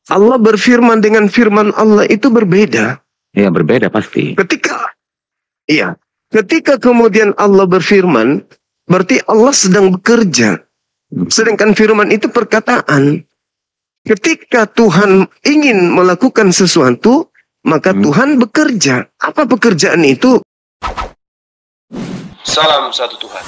Allah berfirman dengan firman Allah itu berbeda. Ya, berbeda pasti. Ketika kemudian Allah berfirman, berarti Allah sedang bekerja. Sedangkan firman itu perkataan. Ketika Tuhan ingin melakukan sesuatu, maka Tuhan bekerja. Apa pekerjaan itu? Salam satu Tuhan.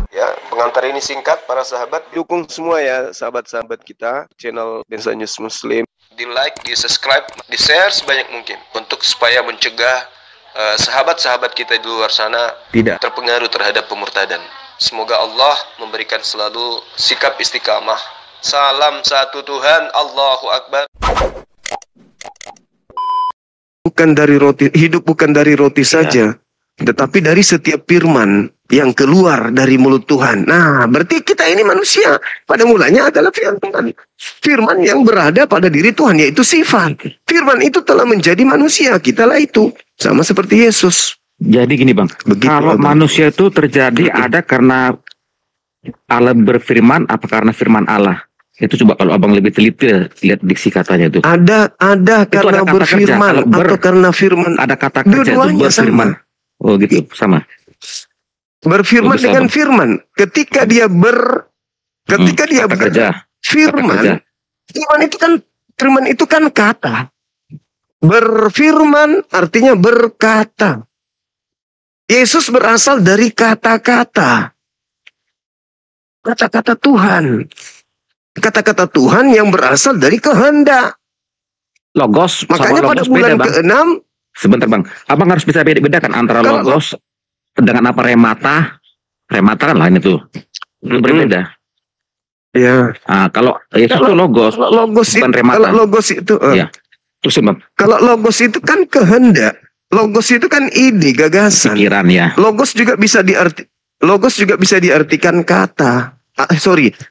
Ya, pengantar ini singkat para sahabat. Dukung semua ya sahabat-sahabat kita, channel Densa News Muslim. Di like, di subscribe, di share sebanyak mungkin untuk supaya mencegah sahabat-sahabat kita di luar sana Tidak terpengaruh terhadap pemurtadan. Semoga Allah memberikan selalu sikap istiqamah. Salam satu Tuhan, Allahu Akbar. bukan dari roti, hidup bukan dari roti saja, tetapi dari setiap firman yang keluar dari mulut Tuhan. Nah, berarti kita ini manusia pada mulanya adalah firman. Firman yang berada pada diri Tuhan, yaitu sifat. Firman itu telah menjadi manusia, kitalah itu. Sama seperti Yesus. Jadi gini Bang, kalau manusia itu terjadi ada karena Allah berfirman, apa karena firman Allah? Itu coba kalau abang lebih teliti lihat diksi katanya itu. Ada Itu karena ada kata berfirman kerja, atau karena firman. Ada kata kerja itu Dua-duanya berfirman. Oh gitu, sama. Berfirman Bisa, dengan Bang. firman. Ketika dia Kata kerja. firman, firman itu kan kata. Berfirman artinya berkata. Yesus berasal dari kata-kata. Kata-kata Tuhan. Kata-kata Tuhan yang berasal dari kehendak. Logos Makanya sama pada logos bulan beda, Bang. ke-6, Sebentar Bang, abang harus bisa bedakan antara Kalau- logos dengan apa remata. Remata kan lain itu. Berbeda. ya, Nah, kalau Yesus itu logos, kalau logos bukan itu, remata. kalau logos itu, Iya. Terus Bang, kalau logos itu kan kehendak. Logos itu kan ide, gagasan. pikiran ya. Logos juga bisa diartikan kata.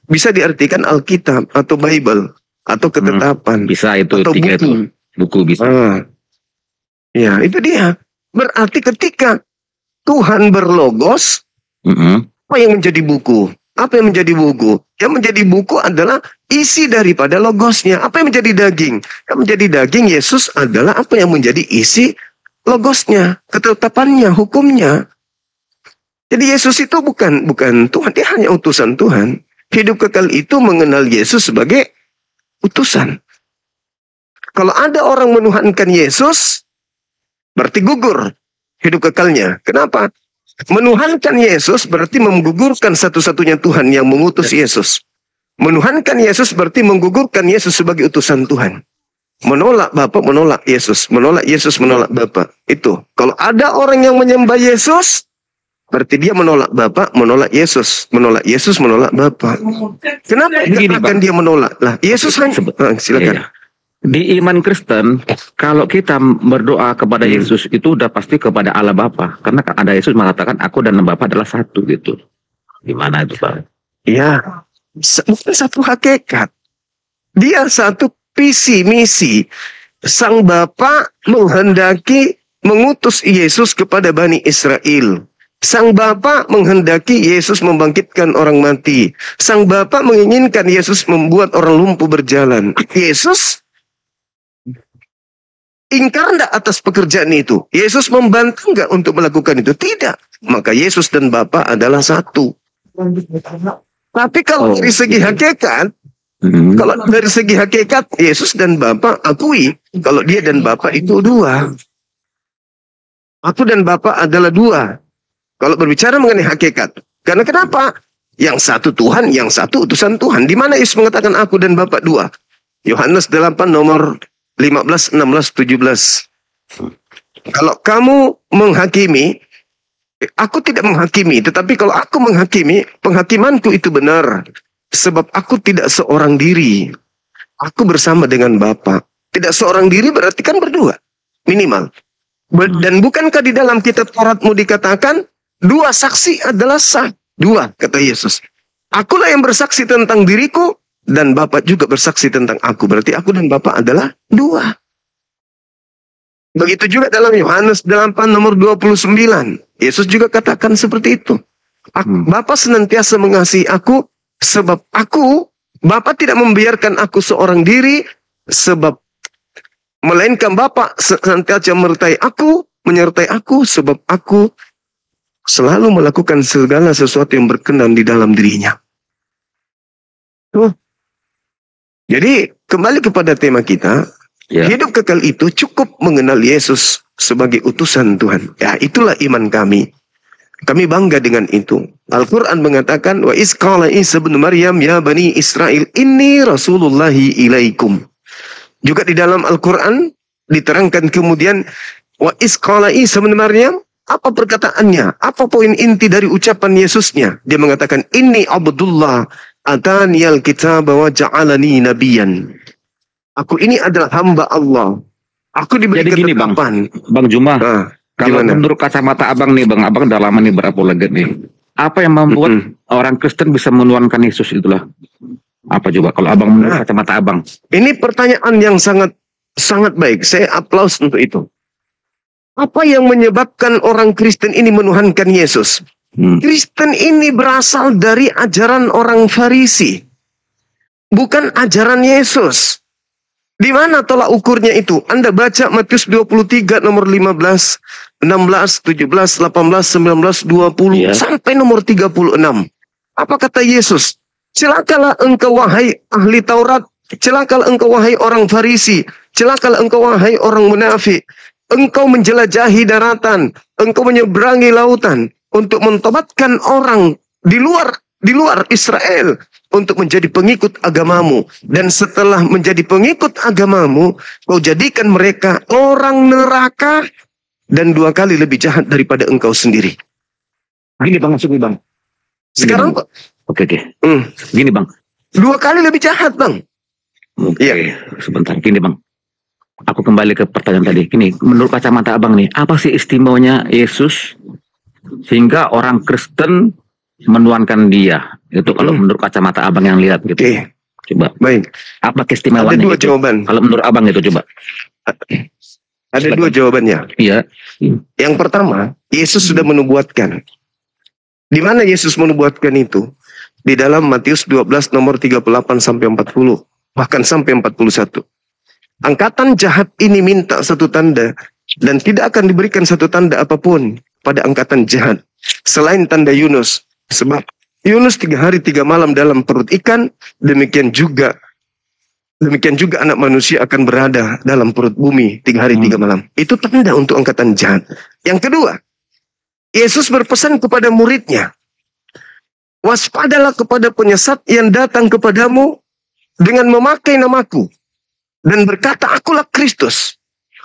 Bisa diartikan Alkitab atau Bible atau ketetapan Bisa itu atau tiga itu. Buku bisa. Ya, itu dia. Berarti ketika Tuhan berlogos, apa yang menjadi buku? Apa yang menjadi buku? Yang menjadi buku adalah isi daripada logosnya. Apa yang menjadi daging? Yang menjadi daging Yesus adalah apa yang menjadi isi logosnya, ketetapannya, hukumnya. Jadi Yesus itu bukan Tuhan, dia hanya utusan Tuhan. Hidup kekal itu mengenal Yesus sebagai utusan. Kalau ada orang menuhankan Yesus, berarti gugur hidup kekalnya. Kenapa? Menuhankan Yesus berarti menggugurkan satu-satunya Tuhan yang mengutus Yesus. Menuhankan Yesus berarti menggugurkan Yesus sebagai utusan Tuhan. Menolak Bapa, menolak Yesus. Menolak Yesus, menolak Bapa. Itu. Kalau ada orang yang menyembah Yesus, berarti dia menolak Bapa, menolak Yesus. Menolak Yesus, menolak Bapa. Kenapa Begini, dikatakan Bang. dia menolak? Lah, Yesus hanya... silakan. Iya. Di iman Kristen, kalau kita berdoa kepada Yesus itu udah pasti kepada Allah Bapa, karena ada Yesus mengatakan aku dan Bapa adalah satu gitu. Gimana itu Bang? Ya, bukan satu hakikat. Dia satu visi misi. Sang Bapa menghendaki mengutus Yesus kepada Bani Israel. Sang Bapa menghendaki Yesus membangkitkan orang mati. Sang Bapa menginginkan Yesus membuat orang lumpuh berjalan. Yesus ingkar enggak atas pekerjaan itu? Yesus membantah enggak untuk melakukan itu? Tidak. Maka Yesus dan Bapa adalah satu. Tapi kalau dari segi hakikat, kalau dari segi hakikat, Yesus dan Bapa akui kalau dia dan Bapa itu dua. Aku dan Bapa adalah dua. Kalau berbicara mengenai hakikat. Karena kenapa? Yang satu Tuhan, yang satu utusan Tuhan. Di mana Yesus mengatakan aku dan Bapa dua? Yohanes 8 nomor 15, 16, 17. Kalau kamu menghakimi, aku tidak menghakimi. Tetapi kalau aku menghakimi, penghakimanku itu benar. Sebab aku tidak seorang diri. Aku bersama dengan Bapa. Tidak seorang diri berarti kan berdua. Minimal. Dan bukankah di dalam kitab Tauratmu dikatakan, dua saksi adalah sah. Dua, kata Yesus. Akulah yang bersaksi tentang diriku, dan Bapa juga bersaksi tentang aku. Berarti aku dan Bapa adalah dua. Begitu juga dalam Yohanes 8 nomor 29. Yesus juga katakan seperti itu. Bapa senantiasa mengasihi aku, sebab Bapa tidak membiarkan aku seorang diri, sebab melainkan Bapa senantiasa menyertai aku, sebab aku selalu melakukan segala sesuatu yang berkenan di dalam dirinya. Jadi kembali kepada tema kita, hidup kekal itu cukup mengenal Yesus sebagai utusan Tuhan. Ya, itulah iman kami. Kami bangga dengan itu. Al-Quran mengatakan, wa iz qala Isa bin Maryam ya bani Israel inni rasulullahi ilaikum. Juga di dalam Al-Quran diterangkan kemudian, wa iz qala Isa bin Maryam, apa perkataannya? Apa poin inti dari ucapan Yesusnya? Dia mengatakan, inni Abdullah ataniyal kitab wa ja'alani nabiyan. Aku ini adalah hamba Allah. Aku diberi ketetapan. Bang Juma, kalau menurut kacamata abang nih, abang udah lama nih berapologet nih. Apa yang membuat orang Kristen bisa menuankan Yesus itulah? Apa juga kalau abang menurut kacamata abang? Ini pertanyaan yang sangat baik. Saya aplaus untuk itu. Apa yang menyebabkan orang Kristen ini menuhankan Yesus? Kristen ini berasal dari ajaran orang Farisi, bukan ajaran Yesus. Di mana tolak ukurnya itu? Anda baca Matius 23 nomor 15, 16, 17, 18, 19, 20 sampai nomor 36. Apa kata Yesus? Celakalah engkau wahai ahli Taurat, celakalah engkau wahai orang Farisi, celakalah engkau wahai orang munafik. Engkau menjelajahi daratan, engkau menyeberangi lautan untuk mentobatkan orang di luar Israel untuk menjadi pengikut agamamu, dan setelah menjadi pengikut agamamu kau jadikan mereka orang neraka dan 2 kali lebih jahat daripada engkau sendiri. Gini bang, maksudnya bang. Sekarang bang. Oke. Gini bang. 2 kali lebih jahat bang. Iya. Sebentar, gini bang. Aku kembali ke pertanyaan tadi. Gini, menurut kacamata abang nih, apa sih istimewanya Yesus sehingga orang Kristen menuankan dia? Itu kalau menurut kacamata abang yang lihat gitu. Coba. Baik. Apa keistimewaannya? Ada 2 jawaban. Kalau menurut abang itu coba. Ada 2 jawabannya. Iya. Yang pertama, Yesus sudah menubuatkan. Di mana Yesus menubuatkan itu? Di dalam Matius 12 nomor 38 sampai 40, bahkan sampai 41. Angkatan jahat ini minta satu tanda, dan tidak akan diberikan satu tanda apapun pada angkatan jahat selain tanda Yunus. Sebab Yunus 3 hari 3 malam dalam perut ikan, demikian juga anak manusia akan berada dalam perut bumi 3 hari 3 malam. Itu tanda untuk angkatan jahat. Yang kedua, Yesus berpesan kepada muridnya, waspadalah kepada penyesat yang datang kepadamu dengan memakai namaku dan berkata, akulah Kristus.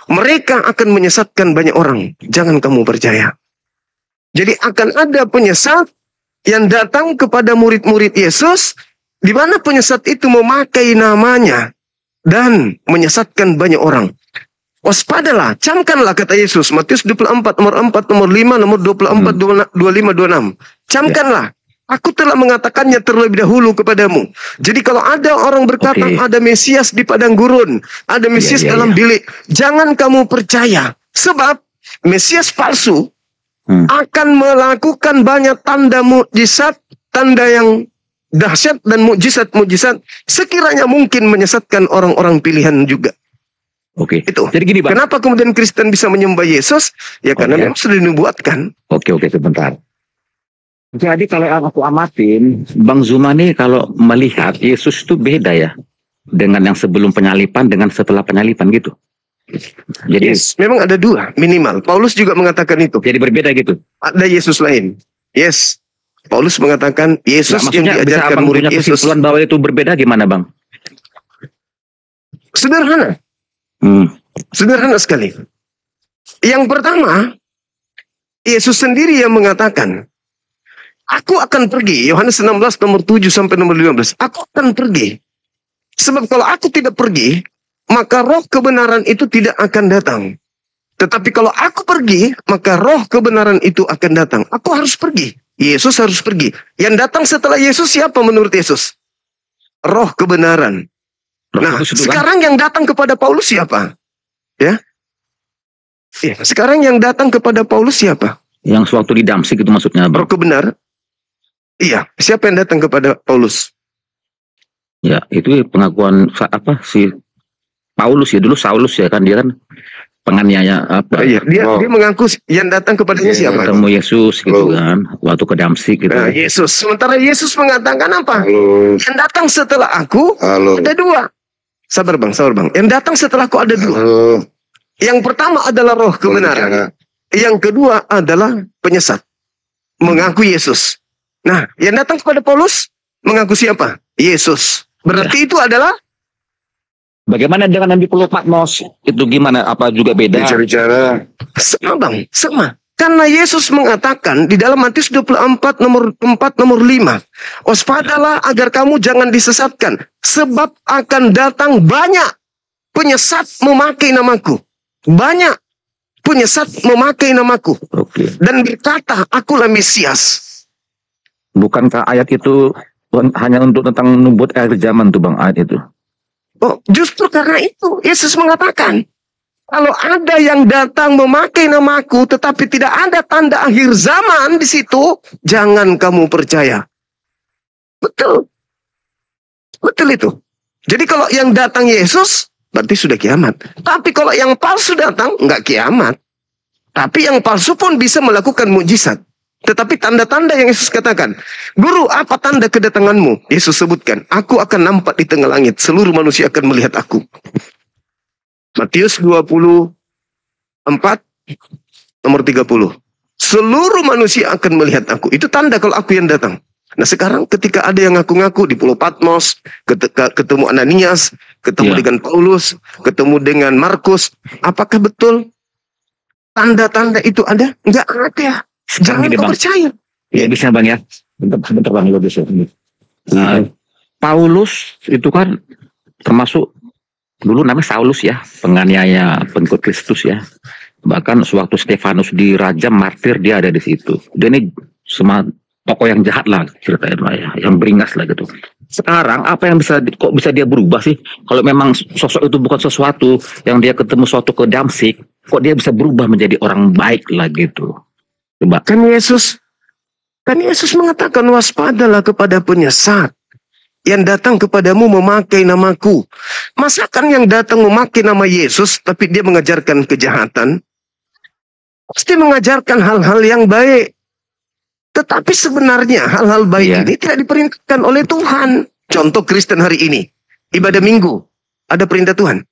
Mereka akan menyesatkan banyak orang. Jangan kamu percaya. Jadi akan ada penyesat yang datang kepada murid-murid Yesus, di mana penyesat itu memakai namanya dan menyesatkan banyak orang. Waspadalah, camkanlah kata Yesus. Matius 24 nomor 4, nomor 5, nomor 24, 25, 26. Camkanlah. Aku telah mengatakannya terlebih dahulu kepadamu. Jadi kalau ada orang berkata ada Mesias di padang gurun, ada Mesias dalam bilik, jangan kamu percaya. Sebab Mesias palsu akan melakukan banyak tanda mukjizat, tanda yang dahsyat dan mukjizat-mukjizat sekiranya mungkin menyesatkan orang-orang pilihan juga. Itu. Jadi gini, Bang. Kenapa kemudian Kristen bisa menyembah Yesus? Ya karena memang sudah dinubuatkan. Oke, sebentar. Jadi kalau yang aku amatin, Bang Zuma nih kalau melihat Yesus itu beda ya dengan yang sebelum penyalipan dengan setelah penyalipan gitu. Jadi memang ada 2 minimal. Paulus juga mengatakan itu. Jadi berbeda gitu. Ada Yesus lain. Yes. Paulus mengatakan Yesus yang diajarkan murid Yesus. Kesimpulan bahwa itu berbeda gimana, Bang? Sederhana. Sederhana sekali. Yang pertama, Yesus sendiri yang mengatakan, aku akan pergi. Yohanes 16 nomor 7 sampai nomor 15. Aku akan pergi. Sebab kalau aku tidak pergi, maka roh kebenaran itu tidak akan datang. Tetapi kalau aku pergi, maka roh kebenaran itu akan datang. Aku harus pergi. Yesus harus pergi. Yang datang setelah Yesus siapa menurut Yesus? Roh kebenaran. Nah, sekarang yang datang kepada Paulus siapa? Ya. Ya, sekarang yang datang kepada Paulus siapa? Yang sewaktu di Damsik itu maksudnya, Bang. Roh kebenaran. Iya, siapa yang datang kepada Paulus? Ya, itu pengakuan si Paulus ya, dulu Saulus ya kan, dia kan penganiaya apa? Iya, dia mengaku yang datang kepadanya siapa? Ketemu Yesus gitu kan, waktu ke Damsik gitu. Yesus. Sementara Yesus mengatakan apa? Yang datang setelah aku ada dua. Sabar bang. Yang datang setelah aku ada dua. Yang pertama adalah roh kebenaran. Yang kedua adalah penyesat. Mengaku Yesus. Nah, yang datang kepada Paulus mengaku siapa? Yesus. Berarti itu adalah bagaimana dengan Nabi Patmos? Itu gimana? Apa juga beda? Bicara. Sama bang, sama. Karena Yesus mengatakan di dalam Matius 24 nomor 5. Waspadalah agar kamu jangan disesatkan. Sebab akan datang banyak penyesat memakai namaku. Banyak penyesat memakai namaku. Dan berkata, akulah Mesias. Bukankah ayat itu hanya untuk tentang nubuat akhir zaman tuh bang, ayat itu? Oh, justru karena itu Yesus mengatakan, kalau ada yang datang memakai namaku tetapi tidak ada tanda akhir zaman di situ, jangan kamu percaya. Betul. Betul itu. Jadi kalau yang datang Yesus, berarti sudah kiamat. Tapi kalau yang palsu datang, enggak kiamat. Tapi yang palsu pun bisa melakukan mukjizat. Tetapi tanda-tanda yang Yesus katakan, Guru, apa tanda kedatanganmu? Yesus sebutkan, aku akan nampak di tengah langit, seluruh manusia akan melihat aku. Matius 24 nomor 30. Seluruh manusia akan melihat aku. Itu tanda kalau aku yang datang. Nah sekarang ketika ada yang ngaku-ngaku di Pulau Patmos, ketemu Ananias, ketemu dengan Paulus, ketemu dengan Markus, apakah betul tanda-tanda itu ada? Enggak ada. Jangan kau percaya. Ya bisa bang ya. Bentar bang. Paulus itu kan termasuk dulu namanya Saulus ya, penganiaya pengikut Kristus ya. Bahkan sewaktu Stefanus dirajam martir dia ada di situ. Dia ini semua tokoh yang jahat lah ceritanya lah ya, yang beringas lah gitu. Sekarang apa yang kok bisa dia berubah sih? Kalau memang sosok itu bukan sesuatu yang dia ketemu suatu ke Damsik, kok dia bisa berubah menjadi orang baik lah gitu? Coba. Kan Yesus mengatakan waspadalah kepada penyesat yang datang kepadamu memakai namaku. Masakan yang datang memakai nama Yesus tapi dia mengajarkan kejahatan? Pasti mengajarkan hal-hal yang baik. Tetapi sebenarnya hal-hal baik ini tidak diperintahkan oleh Tuhan. Contoh Kristen hari ini, ibadah Minggu, ada perintah Tuhan.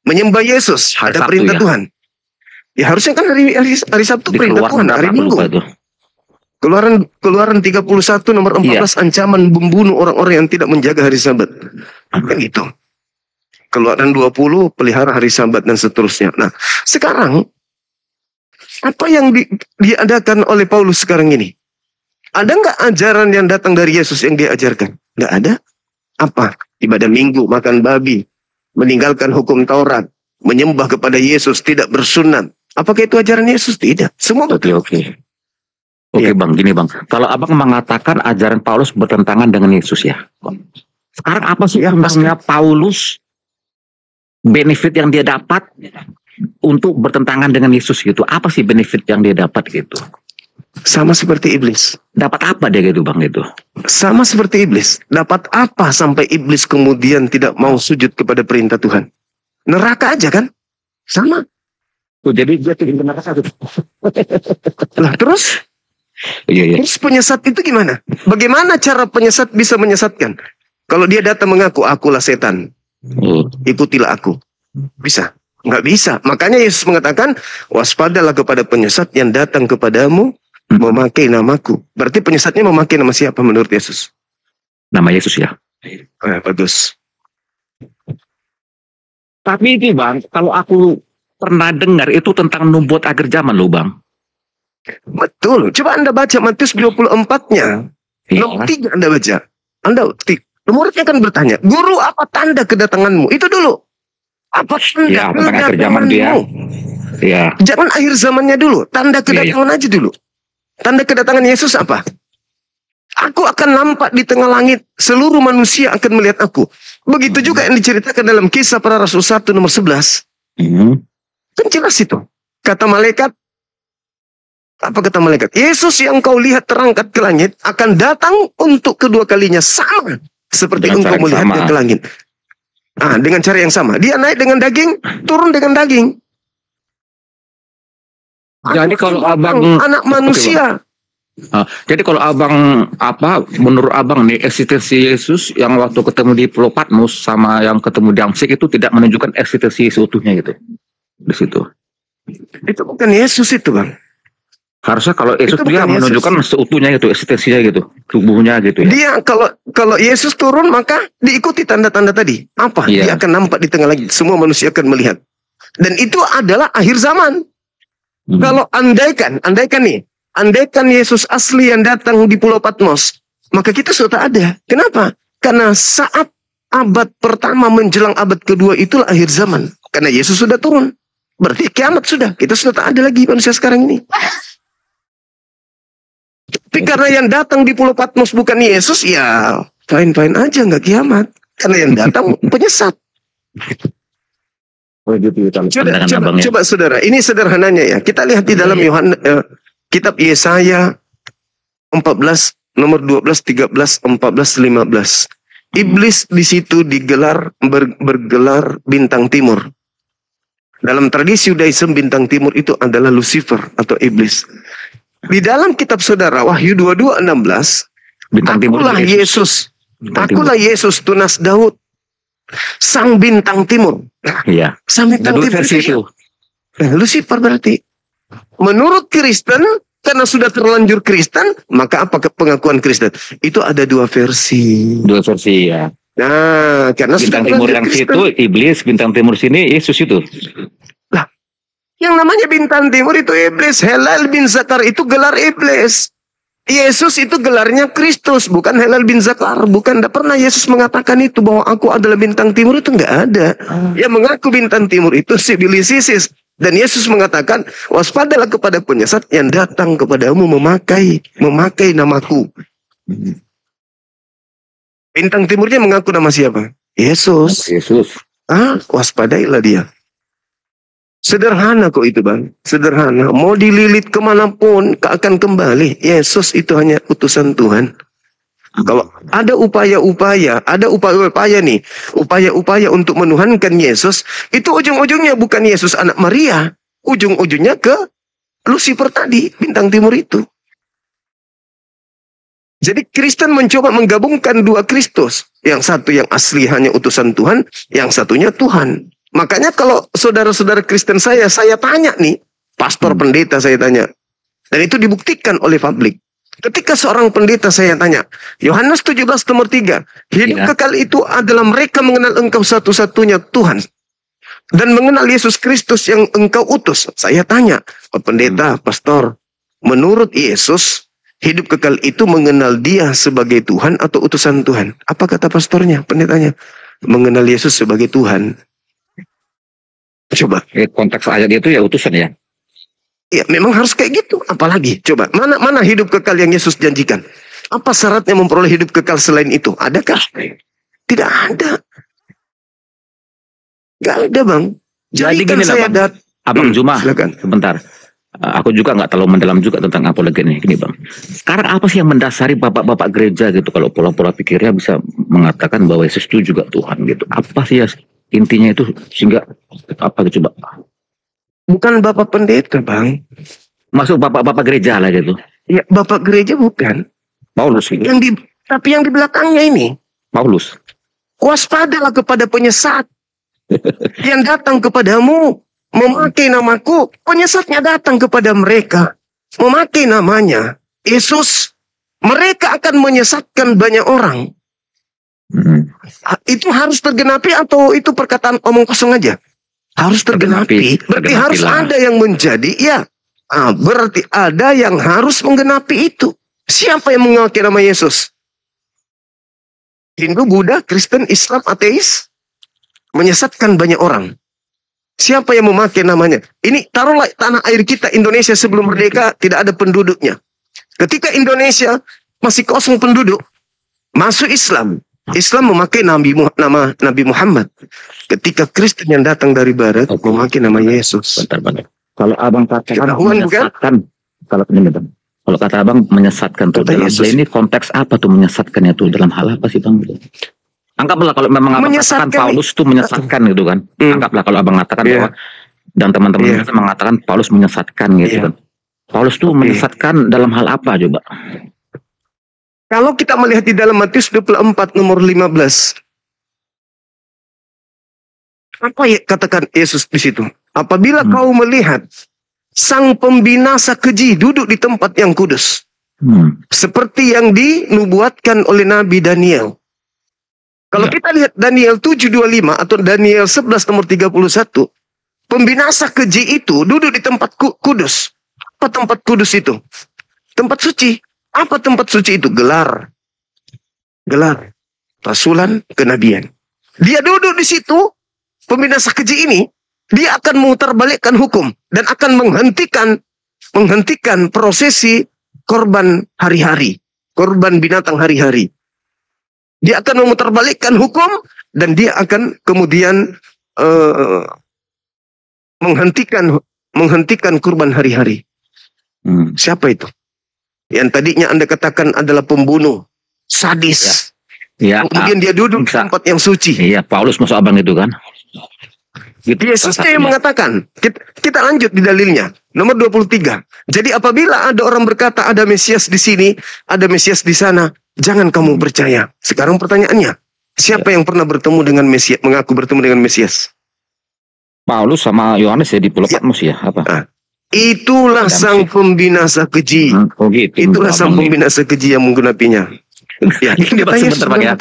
Menyembah Yesus, ada perintah Tuhan. Ya harusnya kan hari Sabtu perintah Tuhan, hari Minggu. Keluaran 31 nomor 14 ancaman membunuh orang-orang yang tidak menjaga hari Sabat. Kan gitu. Keluaran 20 pelihara hari Sabat dan seterusnya. Nah, sekarang apa yang diadakan oleh Paulus sekarang ini? Ada nggak ajaran yang datang dari Yesus yang dia ajarkan? Nggak ada. Apa? Ibadah Minggu, makan babi, meninggalkan hukum Taurat, menyembah kepada Yesus, tidak bersunat. Apakah itu ajaran Yesus? Tidak. Semua betul. Oke bang, gini bang. Kalau abang mengatakan ajaran Paulus bertentangan dengan Yesus ya. Sekarang apa sih maksudnya Paulus benefit yang dia dapat untuk bertentangan dengan Yesus gitu? Apa sih benefit yang dia dapat gitu? Sama seperti iblis. Dapat apa dia gitu bang itu? Sama seperti iblis. Dapat apa sampai iblis kemudian tidak mau sujud kepada perintah Tuhan? Neraka aja kan? Sama. Jadi dia tidak neraka satu. Lah terus? Terus penyesat itu gimana? Bagaimana cara penyesat bisa menyesatkan? Kalau dia datang mengaku, akulah setan. Ikutilah aku. Bisa? Nggak bisa. Makanya Yesus mengatakan, waspadalah kepada penyesat yang datang kepadamu memakai namaku. Berarti penyesatnya memakai nama siapa menurut Yesus? Nama Yesus ya. Bagus. Tapi ini bang, kalau aku pernah dengar itu tentang nubuat akhir zaman loh bang. Betul. Coba Anda baca Matius 24-nya. Nomor 3 Anda baca. Muridnya kan bertanya, Guru apa tanda kedatanganmu? Itu dulu. Apa tanda akhir zaman dia? Ya. Jangan akhir zamannya dulu. Tanda kedatangan aja dulu. Tanda kedatangan Yesus apa? Aku akan nampak di tengah langit. Seluruh manusia akan melihat aku. Begitu juga yang diceritakan dalam Kisah Para Rasul 1 nomor 11. Kan jelas itu. Kata malaikat, apa kata malaikat? Yesus yang kau lihat terangkat ke langit akan datang untuk kedua kalinya sama seperti Dengan engkau cara yang melihatnya sama. ke langit. Dengan cara yang sama. Dia naik dengan daging, turun dengan daging. Jadi kalau abang anak manusia. Jadi kalau abang menurut abang nih eksistensi Yesus yang waktu ketemu di Pulau Patmos sama yang ketemu di Damsyik itu tidak menunjukkan eksistensi seutuhnya gitu di situ. Itu bukan Yesus itu, Bang. Harusnya kalau Yesus Itu dia bukan Yesus. menunjukkan seutuhnya gitu, eksistensinya gitu, tubuhnya gitu ya. Dia kalau Yesus turun maka diikuti tanda-tanda tadi. Apa? Iya. Dia akan nampak di tengah langit. Semua manusia akan melihat. Dan itu adalah akhir zaman. Kalau andaikan Yesus asli yang datang di Pulau Patmos, maka kita sudah ada. Kenapa? Karena saat abad pertama menjelang abad kedua itulah akhir zaman. Karena Yesus sudah turun. Berarti kiamat sudah. Kita sudah tak ada lagi manusia sekarang ini. Tapi karena yang datang di Pulau Patmos bukan Yesus, ya fine-fine aja, nggak kiamat. Karena yang datang penyesat. Coba saudara, ini sederhananya ya. Kita lihat di dalam kitab Yesaya 14 nomor 12, 13, 14, 15. Iblis di situ bergelar bintang timur. Dalam tradisi Yudaism bintang timur itu adalah Lucifer atau iblis. Di dalam kitab saudara Wahyu 22:16, akulah Yesus. Akulah Yesus tunas Daud. Sang bintang timur. Iya. Sang bintang timur itu. Lucifer berarti. Menurut Kristen, karena sudah terlanjur Kristen, maka apa pengakuan Kristen? Itu ada dua versi. Dua versi ya. Nah, karena bintang timur yang Kristen, situ iblis, bintang timur sini Yesus itu. Lah, yang namanya bintang timur itu iblis. Helal bin Zakar itu gelar iblis. Yesus itu gelarnya Kristus, bukan Helal bin Zakar. Bukan, tidak pernah Yesus mengatakan itu bahwa aku adalah bintang timur, itu nggak ada. Yang mengaku bintang timur itu Sibilisis. Dan Yesus mengatakan, waspadalah kepada penyesat yang datang kepadamu memakai namaku. Bintang timurnya mengaku nama siapa? Yesus. Waspadailah dia. Sederhana kok itu, Bang. Sederhana. Mau dililit kemanapun, akan kembali. Yesus itu hanya utusan Tuhan. Kalau ada upaya-upaya nih, upaya-upaya untuk menuhankan Yesus, itu ujung-ujungnya bukan Yesus anak Maria, ujung-ujungnya ke Lucifer tadi, bintang timur itu. Jadi Kristen mencoba menggabungkan dua Kristus, yang satu yang asli hanya utusan Tuhan, yang satunya Tuhan. Makanya kalau saudara-saudara Kristen saya tanya nih, pastor pendeta saya tanya, dan itu dibuktikan oleh publik. Ketika seorang pendeta saya tanya, Yohanes 17 nomor 3, hidup kekal itu adalah mereka mengenal engkau satu-satunya Tuhan. Dan mengenal Yesus Kristus yang engkau utus. Saya tanya, pendeta, pastor, menurut Yesus, hidup kekal itu mengenal dia sebagai Tuhan atau utusan Tuhan? Apa kata pastornya, pendetanya? Mengenal Yesus sebagai Tuhan. Coba. Konteks ayat itu ya utusan ya? Ya, memang harus kayak gitu. Apalagi, coba. Mana hidup kekal yang Yesus janjikan? Apa syaratnya memperoleh hidup kekal selain itu? Adakah? Tidak ada. Gak ada, Bang. Jadi gini lah, Bang. Abang Juma, silakan. Sebentar. Aku juga nggak terlalu mendalam juga tentang apologet ini. Gini, Bang. Sekarang apa sih yang mendasari bapak-bapak gereja gitu? Kalau pola-pola pikirnya bisa mengatakan bahwa Yesus itu juga Tuhan gitu. Apa sih ya intinya itu? Sehingga, apa gitu, Coba? Bukan bapak pendeta, Bang. Masuk bapak-bapak gereja lah gitu. Ya, bapak gereja bukan. Paulus gitu. Tapi yang di belakangnya ini. Paulus. Waspadalah kepada penyesat. Yang datang kepadamu. Memakai namaku. Penyesatnya datang kepada mereka. Memakai namanya. Yesus. Mereka akan menyesatkan banyak orang. Itu harus tergenapi atau itu perkataan omong kosong aja? Harus tergenapi. Berarti harus ada yang menjadi, ya. Berarti ada yang harus menggenapi itu. Siapa yang mengaku nama Yesus? Hindu, Buddha, Kristen, Islam, ateis. Menyesatkan banyak orang. Siapa yang memakai namanya? Ini taruhlah tanah air kita Indonesia sebelum merdeka tidak ada penduduknya. Ketika Indonesia masih kosong penduduk, masuk Islam. Islam memakai nama Nabi Muhammad. Ketika Kristen yang datang dari Barat memakai nama Yesus. Bentar. Kalau abang katakan menyesatkan, kalau kata abang menyesatkan tuh dalam ini konteks apa tuh menyesatkannya tuh dalam hal apa sih bang? Anggaplah kalau memang abang katakan Paulus tuh menyesatkan gitu kan. Anggaplah kalau abang mengatakan bahwa dan teman-teman mengatakan Paulus menyesatkan gitu kan. Paulus tuh menyesatkan dalam hal apa coba? Kalau kita melihat di dalam Matius 24 nomor 15. Apa ya katakan Yesus di situ? Apabila kau melihat sang pembinasa keji duduk di tempat yang kudus. Seperti yang dinubuatkan oleh Nabi Daniel. Kalau kita lihat Daniel 7:25 atau Daniel 11 nomor 31. Pembinasa keji itu duduk di tempat kudus. Apa tempat kudus itu? Tempat suci. Apa tempat suci itu? Gelar. Rasulan kenabian. Dia duduk di situ. Pembinasa keji ini. Dia akan memutarbalikkan hukum. Dan akan menghentikan prosesi korban hari-hari. Korban binatang hari-hari. Dia akan memutarbalikkan hukum. Dan dia akan kemudian menghentikan kurban hari-hari. Siapa itu? Yang tadinya Anda katakan adalah pembunuh, sadis. Ya, kemudian dia duduk di tempat yang suci. Iya, Paulus masuk abang itu kan. Gitu. Yesusnya yang mengatakan. Kita lanjut di dalilnya. Nomor 23. Jadi apabila ada orang berkata ada Mesias di sini, ada Mesias di sana, jangan kamu percaya. Sekarang pertanyaannya, siapa yang pernah bertemu dengan Mesias, mengaku bertemu dengan Mesias? Paulus sama Yohanes ya di Pulau Patmos ya apa? Itulah sang pembinasa keji. Itulah sang pembinasa keji yang menggunakannya. Ya, sebentar bang ya.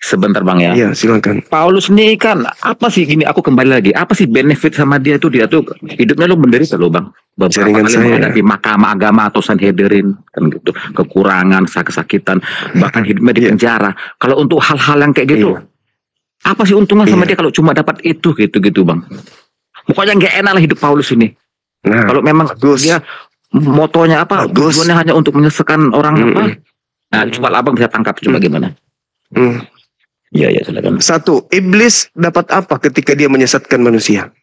Sebentar bang ya. Iya, silakan. Paulus ini kan apa sih gini? Aku kembali lagi. Apa sih benefit sama dia tuh? Dia tuh hidupnya lo menderita loh bang. Beberapa kali menghadapi mahkamah agama atau Sanhedrin kan gitu. Kekurangan, kesakitan, bahkan hidupnya di penjara. Kalau untuk hal-hal yang kayak gitu. Apa sih untungnya sama dia kalau cuma dapat itu gitu bang? Pokoknya nggak enak lah hidup Paulus ini. Nah, kalau memang dia motonya apa? Tujuannya hanya untuk menyesatkan orang apa? Nah, coba abang bisa tangkap coba gimana? Ya silakan. Satu, iblis dapat apa ketika dia menyesatkan manusia?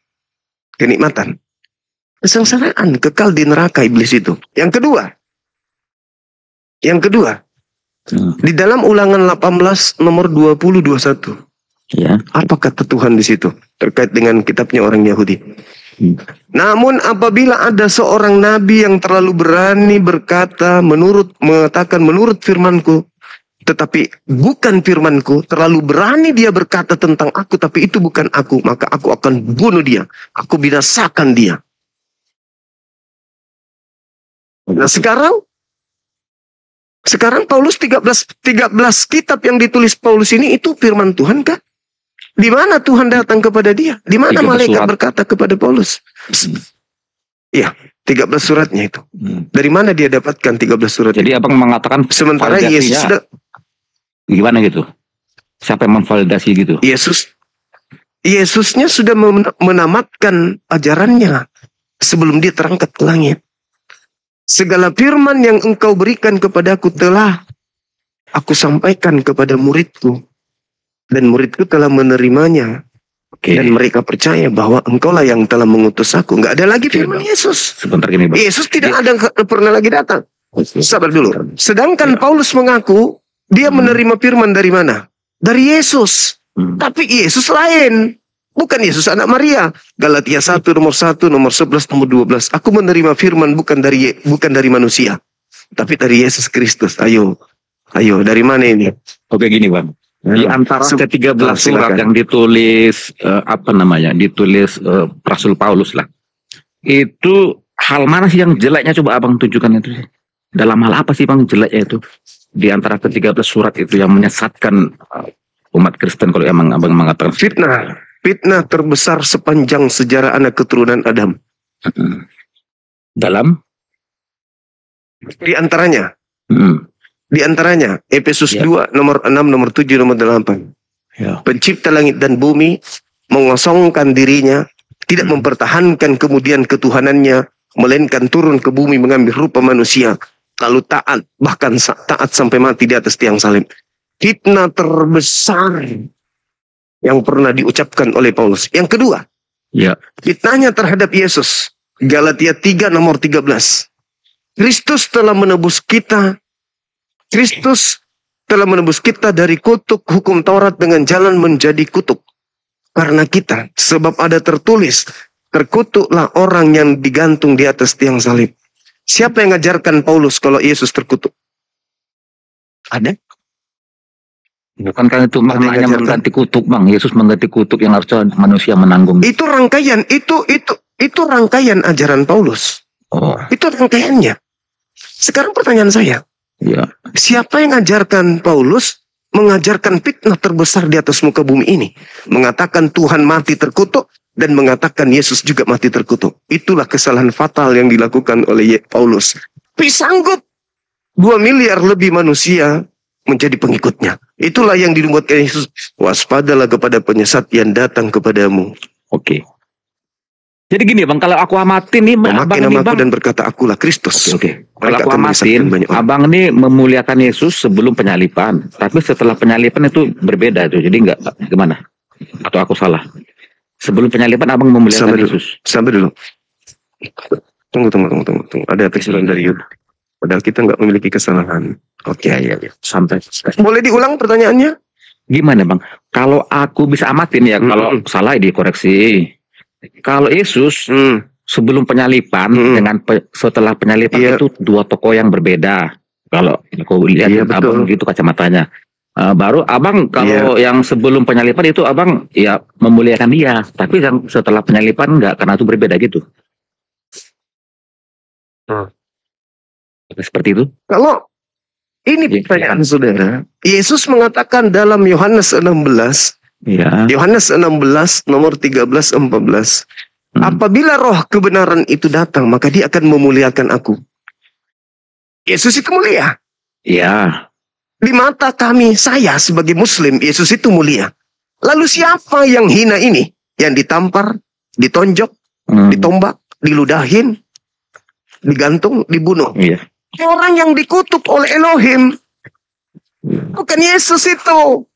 Kenikmatan, kesengsaraan, kekal di neraka iblis itu. Yang kedua, di dalam Ulangan 18 nomor 20-21. Ya. Apa kata Tuhan di situ terkait dengan kitabnya orang Yahudi? Namun apabila ada seorang nabi yang terlalu berani berkata mengatakan menurut firmanku, tetapi bukan firmanku, terlalu berani dia berkata tentang aku, tapi itu bukan aku, maka aku akan bunuh dia, aku binasakan dia. Nah sekarang Paulus 13 kitab yang ditulis Paulus ini itu firman Tuhan kah? Di mana Tuhan datang kepada dia? Di mana malaikat berkata kepada Paulus? Iya, 13 suratnya itu. Dari mana dia dapatkan 13 surat? Jadi abang mengatakan sementara Yesus sudah gimana gitu? Siapa yang memvalidasi gitu? Yesusnya sudah menamatkan ajarannya sebelum dia terangkat ke langit. Segala firman yang engkau berikan kepadaku telah aku sampaikan kepada muridku. Dan muridku telah menerimanya. Dan mereka percaya bahwa engkaulah yang telah mengutus aku. Nggak ada lagi firman Yesus. Sebentar gini, bang. Yesus tidak ada pernah lagi datang. Sabar dulu. Sedangkan Paulus mengaku dia menerima firman dari mana? Dari Yesus. Tapi Yesus lain. Bukan Yesus anak Maria. Galatia 1 nomor 1, nomor 11, nomor 12. Aku menerima firman bukan dari manusia. Tapi dari Yesus Kristus. Ayo, dari mana ini? Oke gini bang. Di antara ke-13 surat yang ditulis ditulis Rasul Paulus lah. Itu hal mana sih yang jeleknya coba abang tunjukkan itu? Dalam hal apa sih bang jeleknya itu? Di antara ke-13 surat itu yang menyesatkan umat Kristen kalau emang abang mengatakan fitnah terbesar sepanjang sejarah anak keturunan Adam. Dalam di antaranya Efesus 2 nomor 6, nomor 7, nomor 8. Ya. Pencipta langit dan bumi mengosongkan dirinya, tidak mempertahankan kemudian ketuhanannya, melainkan turun ke bumi mengambil rupa manusia, lalu taat, bahkan taat sampai mati di atas tiang salib. Fitnah terbesar yang pernah diucapkan oleh Paulus. Yang kedua, fitnahnya terhadap Yesus. Galatia 3 nomor 13. Kristus telah menebus kita. Kristus telah menebus kita dari kutuk hukum Taurat dengan jalan menjadi kutuk. Karena kita, sebab ada tertulis, terkutuklah orang yang digantung di atas tiang salib. Siapa yang ngajarkan Paulus kalau Yesus terkutuk? Ada? Bukan karena itu maknanya mengganti kutuk, Bang. Yesus mengganti kutuk yang harusnya manusia menanggung. Itu rangkaian, itu rangkaian ajaran Paulus. Oh. Itu rangkaiannya. Sekarang pertanyaan saya. Ya. Siapa yang mengajarkan Paulus mengajarkan fitnah terbesar di atas muka bumi ini? Mengatakan Tuhan mati terkutuk dan mengatakan Yesus juga mati terkutuk. Itulah kesalahan fatal yang dilakukan oleh Paulus. Tapi sanggup 2 miliar lebih manusia menjadi pengikutnya. Itulah yang dibuatkan Yesus. Waspadalah kepada penyesat yang datang kepadamu. Oke. Jadi gini Bang, kalau aku amatin nih, memakai namaku dan berkata akulah Kristus. Oke. Kalau aku amatin, Abang ini memuliakan Yesus sebelum penyalipan. Tapi setelah penyalipan itu berbeda tuh. Jadi enggak, gimana? Atau aku salah? Sebelum penyalipan Abang memuliakan Yesus. Sampai dulu. Tunggu. Ada teksturan dari Yud. Padahal kita nggak memiliki kesalahan. Oke, ya. Sampai. Boleh diulang pertanyaannya? Gimana Bang? Kalau aku bisa amatin ya, kalau salah dikoreksi. Kalau Yesus sebelum penyalipan dengan setelah penyalipan itu dua tokoh yang berbeda. Kalau aku lihat Abang gitu kacamatanya. Baru Abang kalau yang sebelum penyalipan itu Abang ya memuliakan dia. Tapi yang setelah penyalipan enggak, karena itu berbeda gitu. Seperti itu. Kalau ini pertanyaan saudara, Yesus mengatakan dalam Yohanes 16. Ya. Yohanes 16 nomor 13-14. Apabila roh kebenaran itu datang, maka dia akan memuliakan aku. Yesus itu mulia. Ya. Di mata kami, saya sebagai muslim, Yesus itu mulia. Lalu siapa yang hina ini? Yang ditampar, ditonjok, ditombak, diludahin, digantung, dibunuh. Iya. Orang yang dikutuk oleh Elohim. Bukan Yesus itu.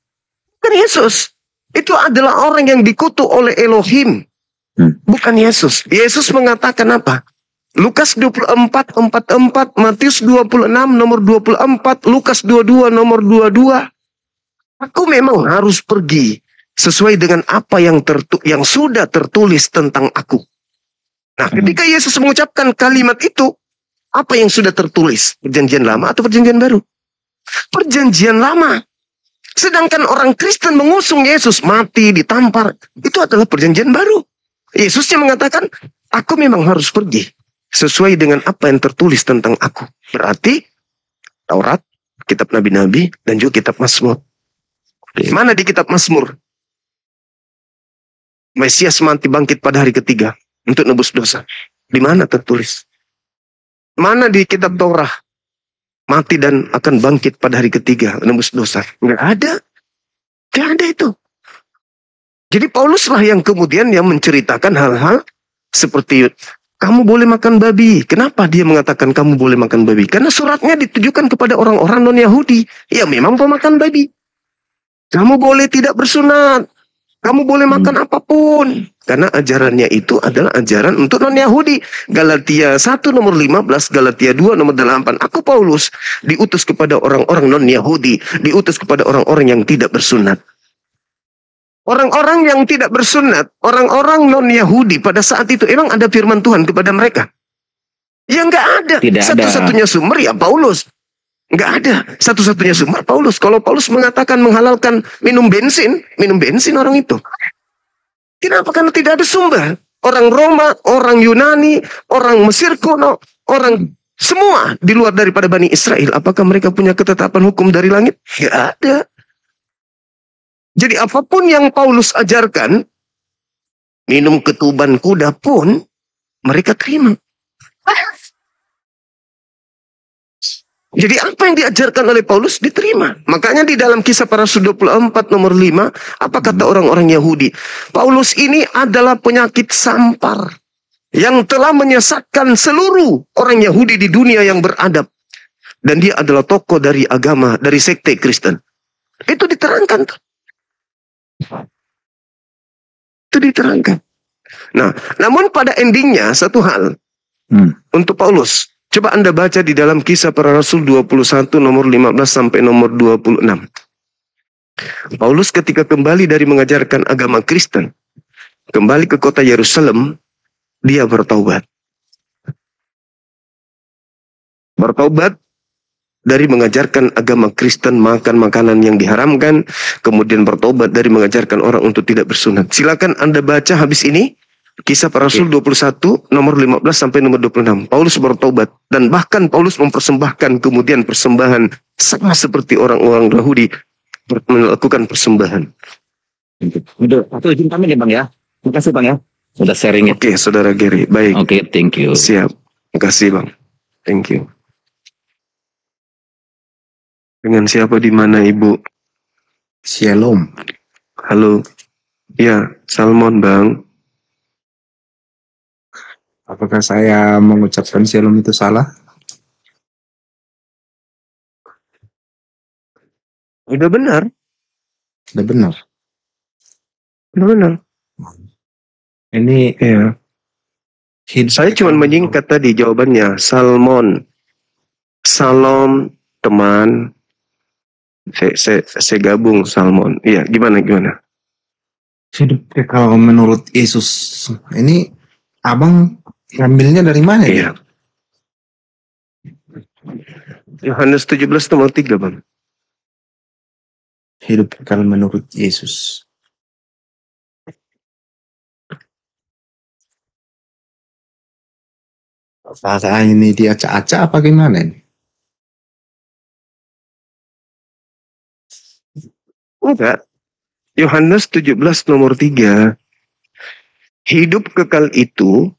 Bukan Yesus. Itu adalah orang yang dikutuk oleh Elohim. Bukan Yesus. Yesus mengatakan apa? Lukas 24:44, Matius 26 nomor 24, Lukas 22 nomor 22. Aku memang harus pergi sesuai dengan apa yang sudah tertulis tentang aku. Nah, ketika Yesus mengucapkan kalimat itu, apa yang sudah tertulis? Perjanjian lama atau perjanjian baru? Perjanjian lama. Sedangkan orang Kristen mengusung Yesus mati, ditampar. Itu adalah perjanjian baru. Yesusnya mengatakan, aku memang harus pergi sesuai dengan apa yang tertulis tentang aku. Berarti Taurat, kitab Nabi-Nabi, dan juga kitab Mazmur. Mana di kitab Mazmur? Mesias mati bangkit pada hari ketiga untuk nebus dosa. Di mana tertulis? Mana di kitab Taurat? Mati dan akan bangkit pada hari ketiga, nebus dosa. Nggak ada. Nggak ada itu. Jadi Pauluslah yang kemudian yang menceritakan hal-hal seperti kamu boleh makan babi. Kenapa dia mengatakan kamu boleh makan babi? Karena suratnya ditujukan kepada orang-orang non-Yahudi. Ya memang pemakan babi. Kamu boleh tidak bersunat. Kamu boleh makan apapun. Karena ajarannya itu adalah ajaran untuk non-Yahudi. Galatia 1 nomor 15, Galatia 2 nomor 8. Aku Paulus diutus kepada orang-orang non-Yahudi. Diutus kepada orang-orang yang tidak bersunat. Orang-orang yang tidak bersunat, orang-orang non-Yahudi pada saat itu emang ada firman Tuhan kepada mereka? Ya nggak ada. Satu-satunya sumber ya Paulus. Nggak ada. Satu-satunya sumber Paulus. Kalau Paulus mengatakan menghalalkan minum bensin orang itu. Kenapa? Karena tidak ada sumber. Orang Roma, orang Yunani, orang Mesir kuno, orang semua di luar daripada Bani Israel. Apakah mereka punya ketetapan hukum dari langit? Nggak ada. Jadi apapun yang Paulus ajarkan, minum ketuban kuda pun mereka terima. Jadi apa yang diajarkan oleh Paulus diterima. Makanya di dalam Kisah Para Rasul 24 nomor 5, apa kata orang-orang Yahudi? Paulus ini adalah penyakit sampar yang telah menyesatkan seluruh orang Yahudi di dunia yang beradab. Dan dia adalah tokoh dari agama, dari sekte Kristen. Itu diterangkan. Itu diterangkan. Nah, namun pada endingnya satu hal untuk Paulus. Coba Anda baca di dalam Kisah Para Rasul 21 nomor 15 sampai nomor 26. Paulus ketika kembali dari mengajarkan agama Kristen, kembali ke kota Yerusalem, dia bertaubat. Bertaubat dari mengajarkan agama Kristen, makan makanan yang diharamkan, kemudian bertobat dari mengajarkan orang untuk tidak bersunat. Silakan Anda baca habis ini Kisah Para Rasul 21 nomor 15 sampai nomor 26. Paulus bertobat dan bahkan Paulus mempersembahkan kemudian persembahan sama seperti orang-orang Yahudi melakukan persembahan. Itu izin kami nih Bang ya. Terima kasih Bang ya. Sudah sharing. Oke, Saudara Gary. Baik. Oke, thank you. Siap. Terima kasih Bang. Thank you. Dengan siapa di mana Ibu? Shalom. Halo. Ya, Salmon Bang. Apakah saya mengucapkan shalom itu salah? Udah benar. Udah benar. Udah benar. Ini Ya. Saya cuma menyingkat tadi jawabannya. Salmon. Salam teman. Saya gabung Salmon. Iya, gimana? hidup kalau menurut Yesus. Ini abang ngambilnya dari mana ya? Iya. Yohanes 17 nomor 3 Bang. Hidup kekal menurut Yesus. Apakah ini diacak-acak apa gimana ini? Enggak. Yohanes 17 nomor 3. Hidup kekal itu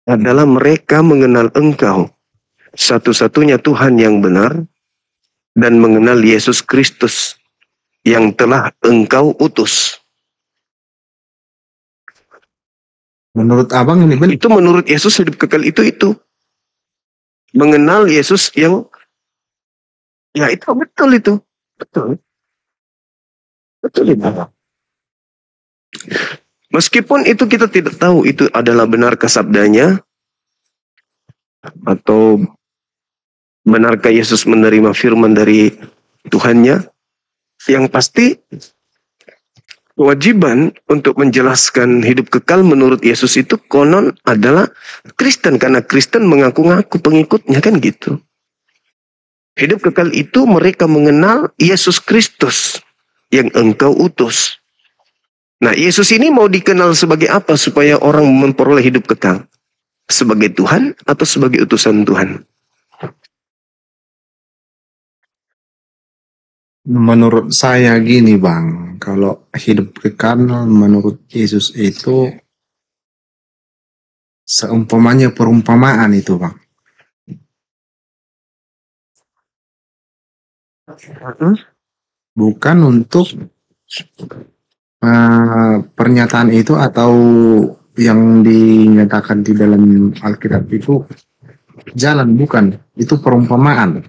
adalah mereka mengenal Engkau, satu-satunya Tuhan yang benar, dan mengenal Yesus Kristus yang telah Engkau utus. Menurut abang ini benar? Itu menurut Yesus hidup kekal itu. Mengenal Yesus yang, ya itu betul itu. Betul itu. Meskipun itu kita tidak tahu itu adalah benarkah sabdanya, atau benarkah Yesus menerima firman dari Tuhannya, yang pasti kewajiban untuk menjelaskan hidup kekal menurut Yesus itu konon adalah Kristen, karena Kristen mengaku-ngaku pengikutnya kan gitu. Hidup kekal itu mereka mengenal Yesus Kristus yang Engkau utus. Nah, Yesus ini mau dikenal sebagai apa supaya orang memperoleh hidup kekal? Sebagai Tuhan atau sebagai utusan Tuhan? Menurut saya gini Bang, kalau hidup kekal menurut Yesus itu seumpamanya perumpamaan itu Bang. Bukan untuk pernyataan itu atau yang dinyatakan di dalam Alkitab itu jalan, bukan. Itu perumpamaan.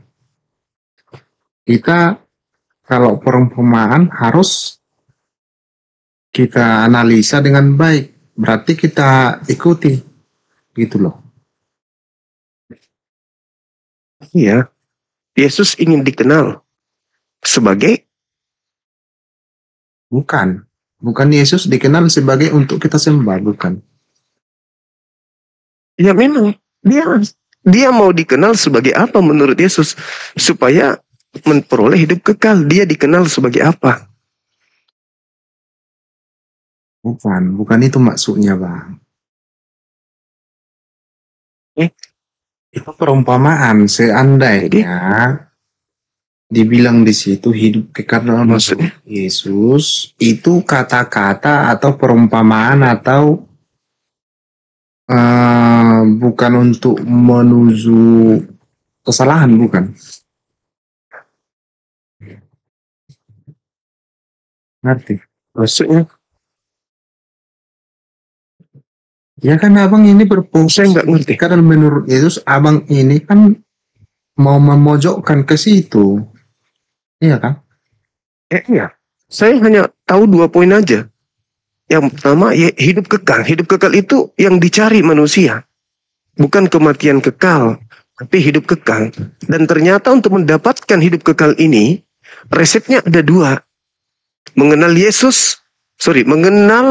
Kita kalau perumpamaan harus kita analisa dengan baik. Berarti kita ikuti. Gitu loh. Iya. Yesus ingin dikenal sebagai? Bukan. Bukan Yesus dikenal sebagai untuk kita sembah, bukan. Ya memang. Dia mau dikenal sebagai apa menurut Yesus? Supaya memperoleh hidup kekal. Dia dikenal sebagai apa? Bukan itu maksudnya Bang. Itu perumpamaan. Seandainya dibilang di situ hidup kekal dalam Yesus, itu kata-kata atau perumpamaan atau bukan untuk menuju kesalahan, bukan. Ngerti? Maksudnya? Ya kan abang ini berfungsi. Saya nggak ngerti. Karena menurut Yesus abang ini kan mau memojokkan ke situ. Iya kan? Iya. Saya hanya tahu 2 poin aja. Yang pertama, ya, hidup kekal. Hidup kekal itu yang dicari manusia. Bukan kematian kekal, tapi hidup kekal. Dan ternyata untuk mendapatkan hidup kekal ini, resepnya ada dua. Mengenal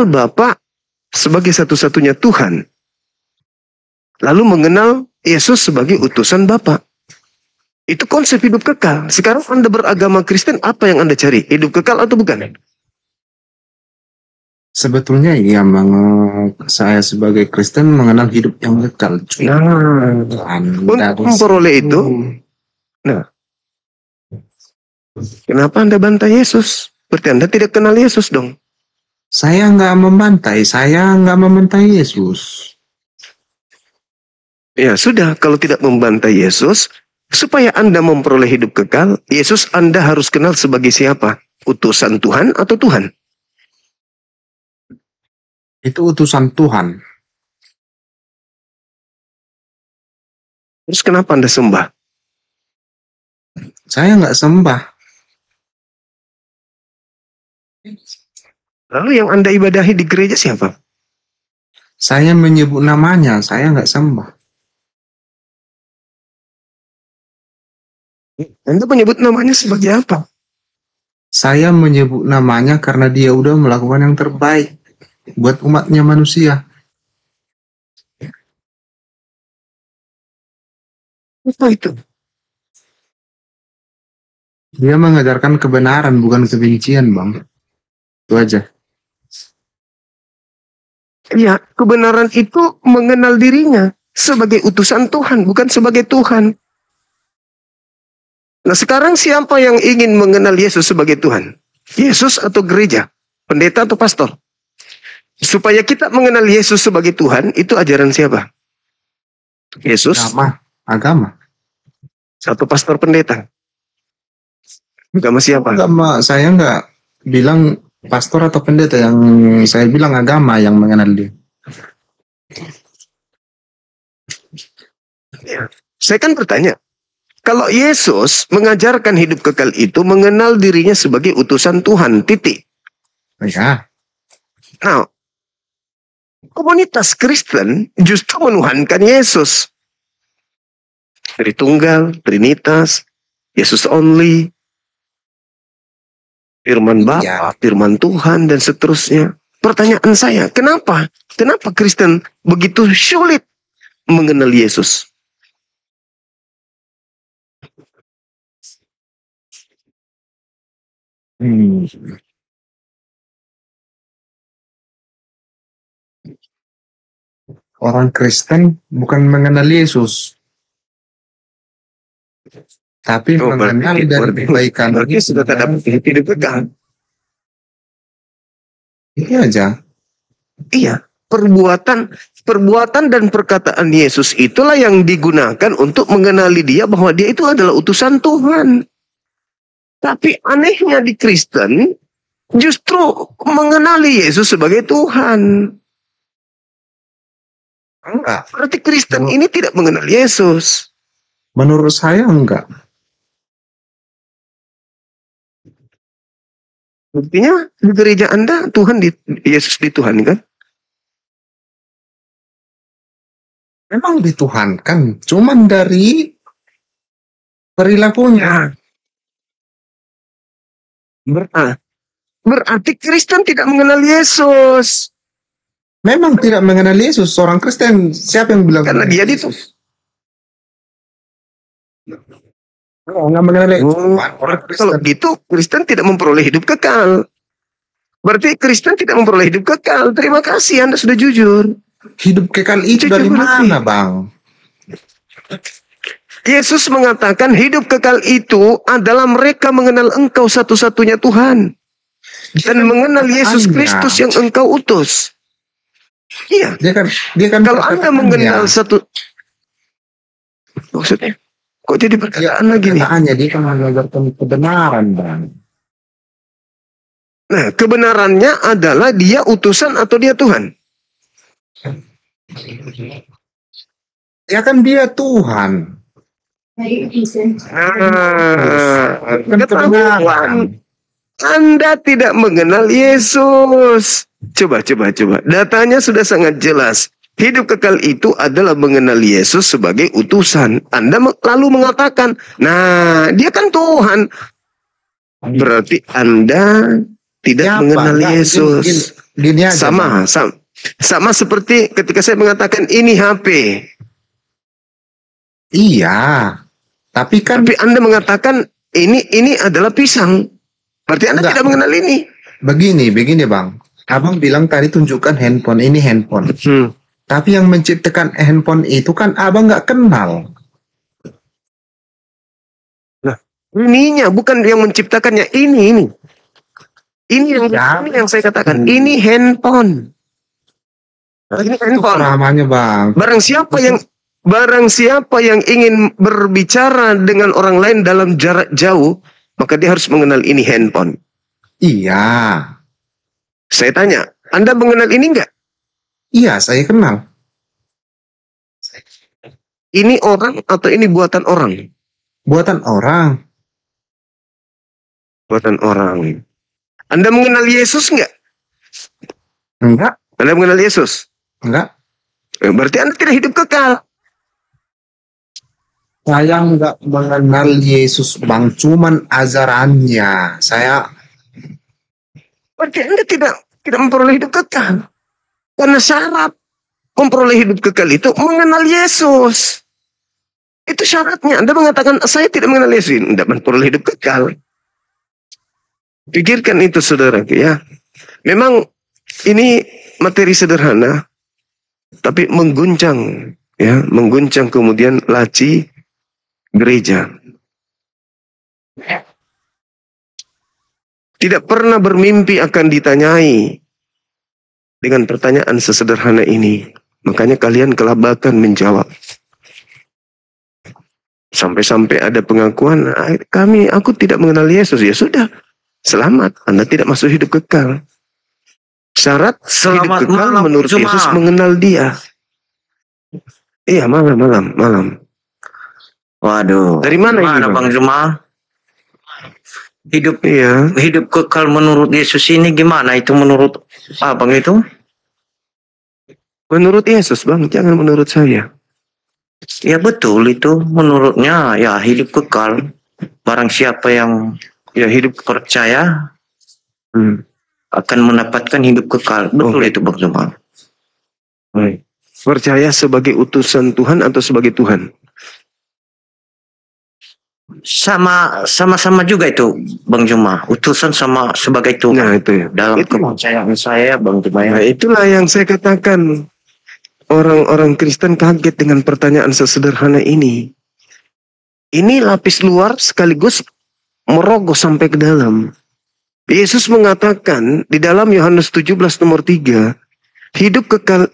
Bapa sebagai satu-satunya Tuhan. Lalu mengenal Yesus sebagai utusan Bapa. Itu konsep hidup kekal. Sekarang Anda beragama Kristen, apa yang Anda cari? Hidup kekal atau bukan? Sebetulnya iya, saya sebagai Kristen mengenal hidup yang kekal. Untuk memperoleh itu, kenapa Anda bantah Yesus? Berarti Anda tidak kenal Yesus dong. Saya nggak membantai Yesus. Ya sudah, kalau tidak membantah Yesus, supaya Anda memperoleh hidup kekal, Yesus Anda harus kenal sebagai siapa? Utusan Tuhan atau Tuhan? Itu utusan Tuhan. Terus kenapa Anda sembah? Saya nggak sembah. Lalu yang Anda ibadahi di gereja siapa? Saya menyebut namanya, saya nggak sembah. Anda menyebut namanya sebagai apa? Saya menyebut namanya karena dia udah melakukan yang terbaik buat umatnya manusia. Apa itu? Dia mengajarkan kebenaran, bukan kebencian, Bang. Itu aja. Ya, kebenaran itu mengenal dirinya sebagai utusan Tuhan, bukan sebagai Tuhan. Nah, sekarang siapa yang ingin mengenal Yesus sebagai Tuhan? Yesus atau gereja? Pendeta atau pastor? Supaya kita mengenal Yesus sebagai Tuhan, itu ajaran siapa? Yesus? Agama. Satu pastor pendeta? Agama siapa? Agama, saya nggak bilang pastor atau pendeta, yang saya bilang agama yang mengenal dia. Ya, saya kan bertanya, kalau Yesus mengajarkan hidup kekal itu mengenal dirinya sebagai utusan Tuhan, titik. Ya. Nah, komunitas Kristen justru menuhankan Yesus. Tritunggal, Trinitas, Yesus only, firman Bapa, firman Tuhan, dan seterusnya. Pertanyaan saya, kenapa? Kenapa Kristen begitu sulit mengenal Yesus? Orang Kristen bukan mengenal Yesus, tapi mengenal dari kebaikan. Berarti sudah tak dapat hidup kekal. Ini aja. Iya, perbuatan dan perkataan Yesus itulah yang digunakan untuk mengenali dia bahwa dia itu adalah utusan Tuhan. Tapi anehnya di Kristen justru mengenali Yesus sebagai Tuhan. Enggak, berarti Kristen ini tidak mengenal Yesus. Menurut saya enggak. Buktinya di gereja Anda Yesus dituhankan. Memang dituhankan, cuman dari perilakunya. Berarti Kristen tidak mengenal Yesus. Memang tidak mengenal Yesus. Orang Kristen, siapa yang bilang? Karena dia itu. Nggak mengenal Yesus. Kalau gitu, Kristen tidak memperoleh hidup kekal. Berarti Kristen tidak memperoleh hidup kekal. Terima kasih, Anda sudah jujur. Hidup kekal itu dari mana, Bang? Yesus mengatakan hidup kekal itu adalah mereka mengenal Engkau satu-satunya Tuhan. Dan mengenal Yesus Kristus yang Engkau utus. Iya. Dia kan kalau Anda mengenal satu, maksudnya, kok jadi perkataan lagi nih? Perkataannya dia kan mengajarkan kebenaran, Bang. Nah, kebenarannya adalah dia utusan atau dia Tuhan? Ya kan dia Tuhan. Ketahuan. Anda tidak mengenal Yesus. Coba. Datanya sudah sangat jelas. Hidup kekal itu adalah mengenal Yesus sebagai utusan. Anda lalu mengatakan, nah dia kan Tuhan. Berarti Anda tidak mengenal Yesus. Gini aja, sama seperti ketika saya mengatakan ini HP. Iya. Tapi Anda mengatakan ini adalah pisang. Berarti Anda tidak mengenal ini. Begini Bang. Abang bilang tadi tunjukkan handphone, ini handphone. Tapi yang menciptakan handphone itu kan abang nggak kenal. Nah, ininya bukan yang menciptakannya, ini. Ini yang saya katakan, ini handphone. Ini handphone. Namanya Bang. Barang siapa yang ingin berbicara dengan orang lain dalam jarak jauh, maka dia harus mengenal ini handphone. Iya. Saya tanya, Anda mengenal ini enggak? Iya, saya kenal. Ini orang atau ini buatan orang? Buatan orang. Buatan orang. Anda mengenal Yesus enggak? Enggak. Anda mengenal Yesus? Enggak. Berarti Anda tidak hidup kekal. Saya enggak mengenal Yesus, Bang. Cuman ajarannya. Berarti Anda tidak memperoleh hidup kekal. Karena syarat memperoleh hidup kekal itu mengenal Yesus. Itu syaratnya. Anda mengatakan, saya tidak mengenal Yesus. Tidak memperoleh hidup kekal. Pikirkan itu, saudara. Ya. Memang ini materi sederhana. Tapi mengguncang. Ya, mengguncang kemudian laci gereja. Tidak pernah bermimpi akan ditanyai dengan pertanyaan sesederhana ini. Makanya kalian kelabakan menjawab. Sampai-sampai ada pengakuan, aku tidak mengenal Yesus. Ya sudah, selamat. Anda tidak masuk hidup kekal. Syarat hidup kekal menurut Yesus mengenal dia. Iya, malam. Waduh. Dari mana ini, Bang Juma? Hidup kekal menurut Yesus ini gimana? Itu menurut Abang itu? Menurut Yesus, Bang, jangan menurut saya. Ya betul, itu menurutnya ya hidup kekal. Barang siapa yang hidup percaya akan mendapatkan hidup kekal. Betul itu, Bang Juma. Percaya sebagai utusan Tuhan atau sebagai Tuhan? Sama-sama juga itu, Bang Juma. Utusan sama sebagai Tuhan. Nah, itu ya. Dalam kepercayaan saya, Bang Juma. Nah, itulah yang saya katakan. Orang-orang Kristen kaget dengan pertanyaan sesederhana ini. Ini lapis luar sekaligus merogoh sampai ke dalam. Yesus mengatakan di dalam Yohanes 17 nomor 3, hidup kekal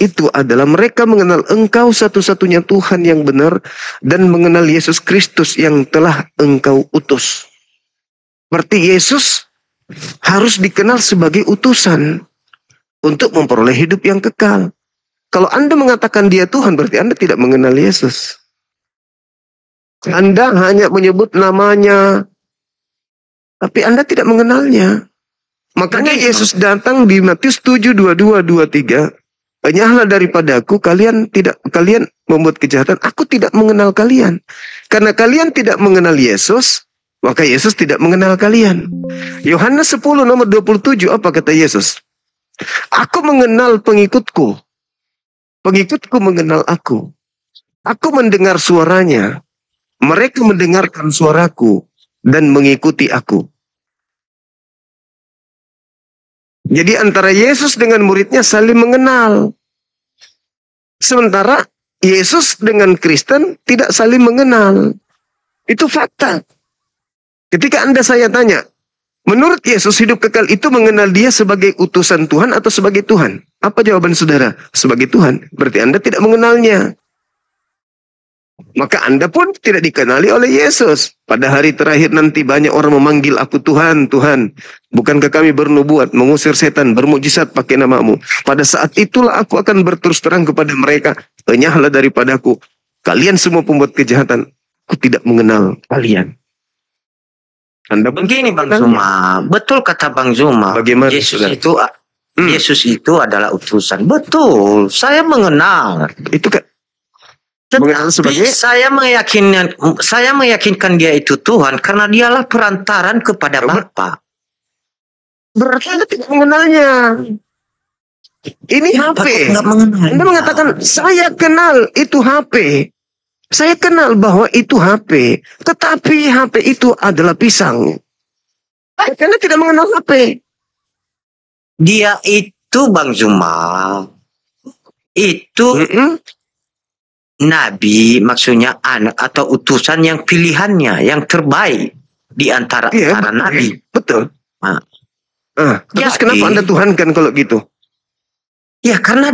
itu adalah mereka mengenal Engkau satu-satunya Tuhan yang benar dan mengenal Yesus Kristus yang telah Engkau utus. Berarti Yesus harus dikenal sebagai utusan untuk memperoleh hidup yang kekal. Kalau Anda mengatakan dia Tuhan, berarti Anda tidak mengenal Yesus. Anda hanya menyebut namanya, tapi Anda tidak mengenalnya. Makanya Yesus datang di Matius 7:22-23. Enyahlah daripadaku, kalian membuat kejahatan. Aku tidak mengenal kalian. Karena kalian tidak mengenal Yesus, maka Yesus tidak mengenal kalian. Yohanes 10 nomor 27, apa kata Yesus? Aku mengenal pengikutku. Pengikutku mengenal aku. Aku mendengar suaranya. Mereka mendengarkan suaraku dan mengikuti aku. Jadi antara Yesus dengan muridnya saling mengenal. Sementara Yesus dengan Kristen tidak saling mengenal. Itu fakta. Ketika saya tanya, menurut Yesus hidup kekal itu mengenal dia sebagai utusan Tuhan atau sebagai Tuhan? Apa jawaban saudara? Sebagai Tuhan. Berarti Anda tidak mengenalnya. Maka Anda pun tidak dikenali oleh Yesus. Pada hari terakhir nanti banyak orang memanggil aku Tuhan, Tuhan. Bukankah kami bernubuat, mengusir setan, bermujizat pakai namamu? Pada saat itulah aku akan berterus terang kepada mereka. Enyahlah daripadaku. Kalian semua pembuat kejahatan. Aku tidak mengenal kalian. Anda begini Bang Zuma, betul kata Bang Zuma. Bagaimana, Yesus itu adalah utusan. Betul, saya mengenal. Itu kan Tetapi saya meyakinkan dia itu Tuhan karena dialah perantaran kepada Bapa. Berarti Anda tidak mengenalnya. Ini HP. Anda mengatakan saya kenal itu HP. Saya kenal bahwa itu HP. Tetapi HP itu adalah pisang. Anda tidak mengenal HP. Dia itu Bang Zuma. Itu nabi, maksudnya anak atau utusan yang pilihannya, yang terbaik di antara para nabi. Betul. Terus kenapa Anda tuhankan kalau gitu? Ya karena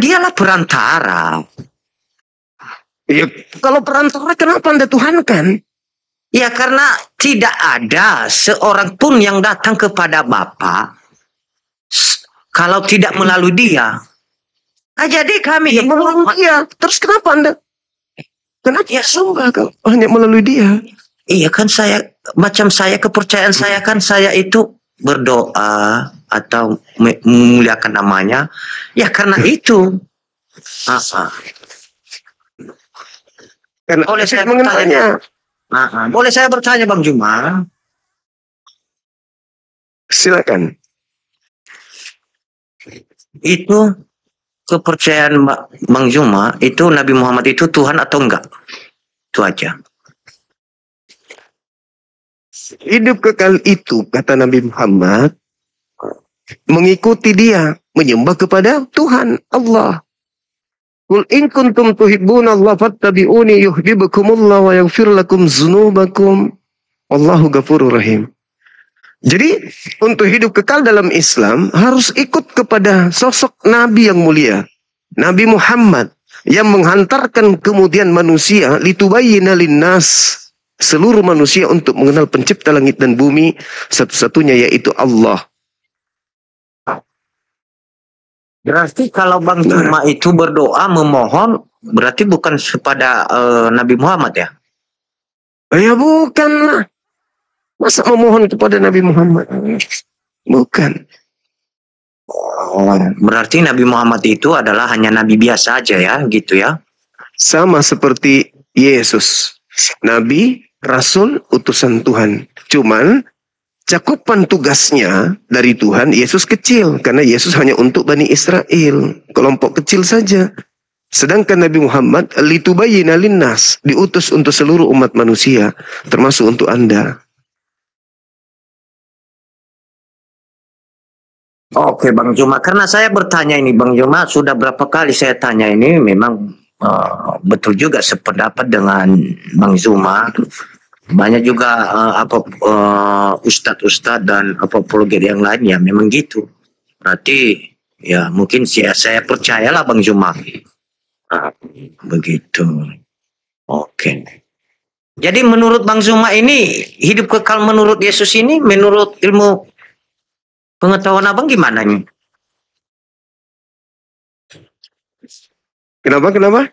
dialah perantara. Ya, kalau perantara kenapa Anda tuhankan? Ya karena tidak ada seorang pun yang datang kepada Bapa kalau tidak melalui dia. Jadi kami melalui dia. Terus kenapa Anda? Kenapa ya sembah kalau hanya melalui dia? Iya kan saya kepercayaan saya kan saya itu berdoa atau memuliakan namanya. Ya karena itu. Boleh saya bertanya? Boleh saya bertanya Bang Zuma? Silakan. Itu kepercayaan Bang Zuma itu Nabi Muhammad itu Tuhan atau enggak? Itu aja. Hidup kekal itu kata Nabi Muhammad mengikuti dia, menyembah kepada Tuhan Allah. Qul in kuntum tuhibbunallaha fattabi'uni yuhibbukumullah wa yaghfir lakum dzunubakum wallahu ghafurur rahim. Jadi untuk hidup kekal dalam Islam harus ikut kepada sosok Nabi yang mulia, Nabi Muhammad yang menghantarkan kemudian manusia litubayyina linnas, seluruh manusia untuk mengenal pencipta langit dan bumi satu-satunya yaitu Allah. Berarti kalau Bang Zuma itu berdoa memohon berarti bukan kepada Nabi Muhammad ya? Ya bukan lah. Masa memohon kepada Nabi Muhammad? Bukan. Berarti Nabi Muhammad itu adalah hanya Nabi biasa aja ya, gitu ya? Sama seperti Yesus. Nabi, Rasul, utusan Tuhan. Cuman cakupan tugasnya dari Tuhan, Yesus kecil. Karena Yesus hanya untuk Bani Israel. Kelompok kecil saja. Sedangkan Nabi Muhammad, litubayyina linnas, diutus untuk seluruh umat manusia. Termasuk untuk Anda. Oke Bang Zuma, karena saya bertanya ini Bang Zuma, sudah berapa kali saya tanya ini, memang betul juga sependapat dengan Bang Zuma. Banyak juga ustadz-ustadz dan apologet yang lain ya memang gitu. Berarti ya mungkin saya percayalah Bang Zuma. Begitu. Oke. Jadi menurut Bang Zuma ini hidup kekal menurut Yesus ini menurut ilmu pengetahuan abang gimana nih? Kenapa?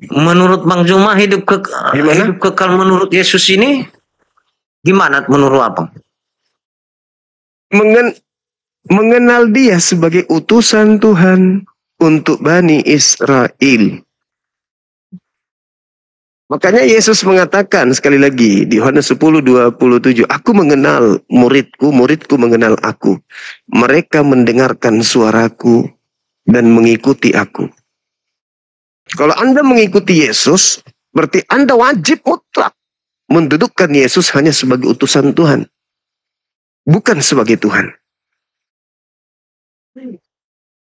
Menurut Bang Zuma hidup kekal menurut Yesus ini gimana menurut abang? Mengenal dia sebagai utusan Tuhan untuk Bani Israel. Makanya Yesus mengatakan sekali lagi di Yohanes 10:27, aku mengenal muridku, muridku mengenal aku. Mereka mendengarkan suaraku dan mengikuti aku. Kalau Anda mengikuti Yesus, berarti Anda wajib mutlak mendudukkan Yesus hanya sebagai utusan Tuhan. Bukan sebagai Tuhan.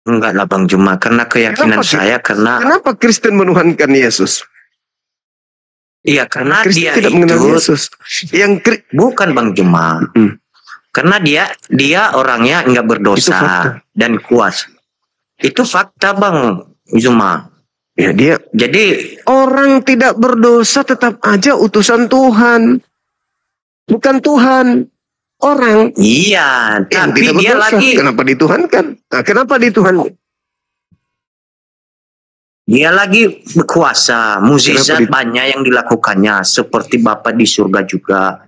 Enggak lah Bang Zuma, karena keyakinan Kenapa Kristen menuhankan Yesus? Iya, karena Kristen dia tidak mengenal Yesus. Bukan Bang Zuma. Karena dia orangnya enggak berdosa dan kuat. Itu fakta Bang Zuma. Ya, jadi orang tidak berdosa tetap aja utusan Tuhan. Bukan Tuhan. Orang. Iya, tapi dia lagi. Kenapa dituhankan? Nah, kenapa dituhankan? Dia lagi berkuasa, mukjizat banyak yang dilakukannya, seperti Bapa di surga juga.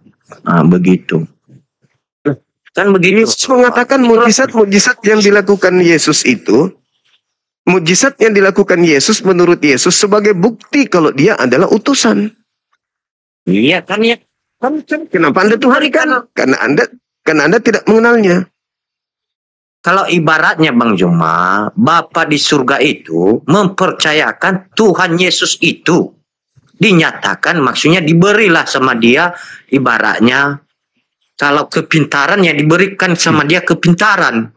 Begitu. Kan begitu. Yesus mengatakan mukjizat yang dilakukan Yesus itu, mukjizat yang dilakukan Yesus menurut Yesus sebagai bukti kalau dia adalah utusan. Iya kan ya. Kenapa Anda tuhankan? Karena Anda tidak mengenalnya. Kalau ibaratnya Bang Juma, Bapa di surga itu mempercayakan Tuhan Yesus itu dinyatakan, maksudnya diberilah sama dia, ibaratnya kalau kepintaran ya diberikan sama dia kepintaran.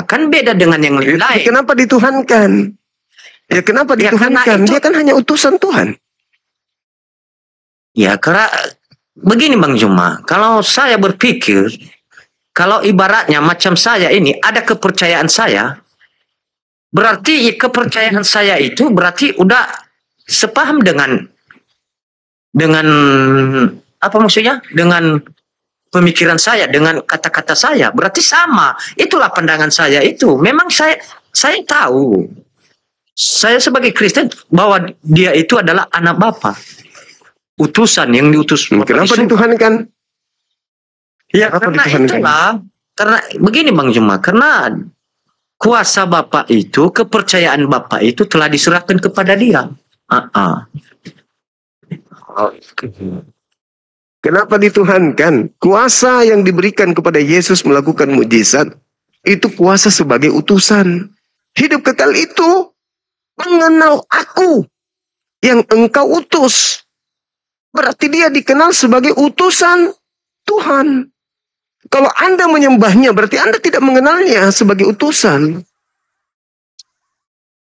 Kan beda dengan yang lain. Kenapa dituhankan? Ya kenapa dituhankan? Dia kan hanya utusan Tuhan. Ya karena begini Bang Juma, kalau saya berpikir, kalau ibaratnya macam saya ini ada kepercayaan saya, berarti kepercayaan saya itu berarti udah sepaham dengan apa maksudnya? Dengan pemikiran saya, dengan kata-kata saya, berarti sama. Itulah pandangan saya itu. Memang saya tahu, saya sebagai Kristen bahwa dia itu adalah anak Bapa, utusan yang diutus. Kenapa dituhankan? Ya karena itulah, karena begini Bang Juma, karena kuasa Bapak itu, kepercayaan Bapak itu telah diserahkan kepada dia. Kenapa dituhankan? Kuasa yang diberikan kepada Yesus melakukan mukjizat itu kuasa sebagai utusan. Hidup kekal itu mengenal aku yang engkau utus. Berarti dia dikenal sebagai utusan Tuhan. Kalau Anda menyembahnya, berarti Anda tidak mengenalnya sebagai utusan.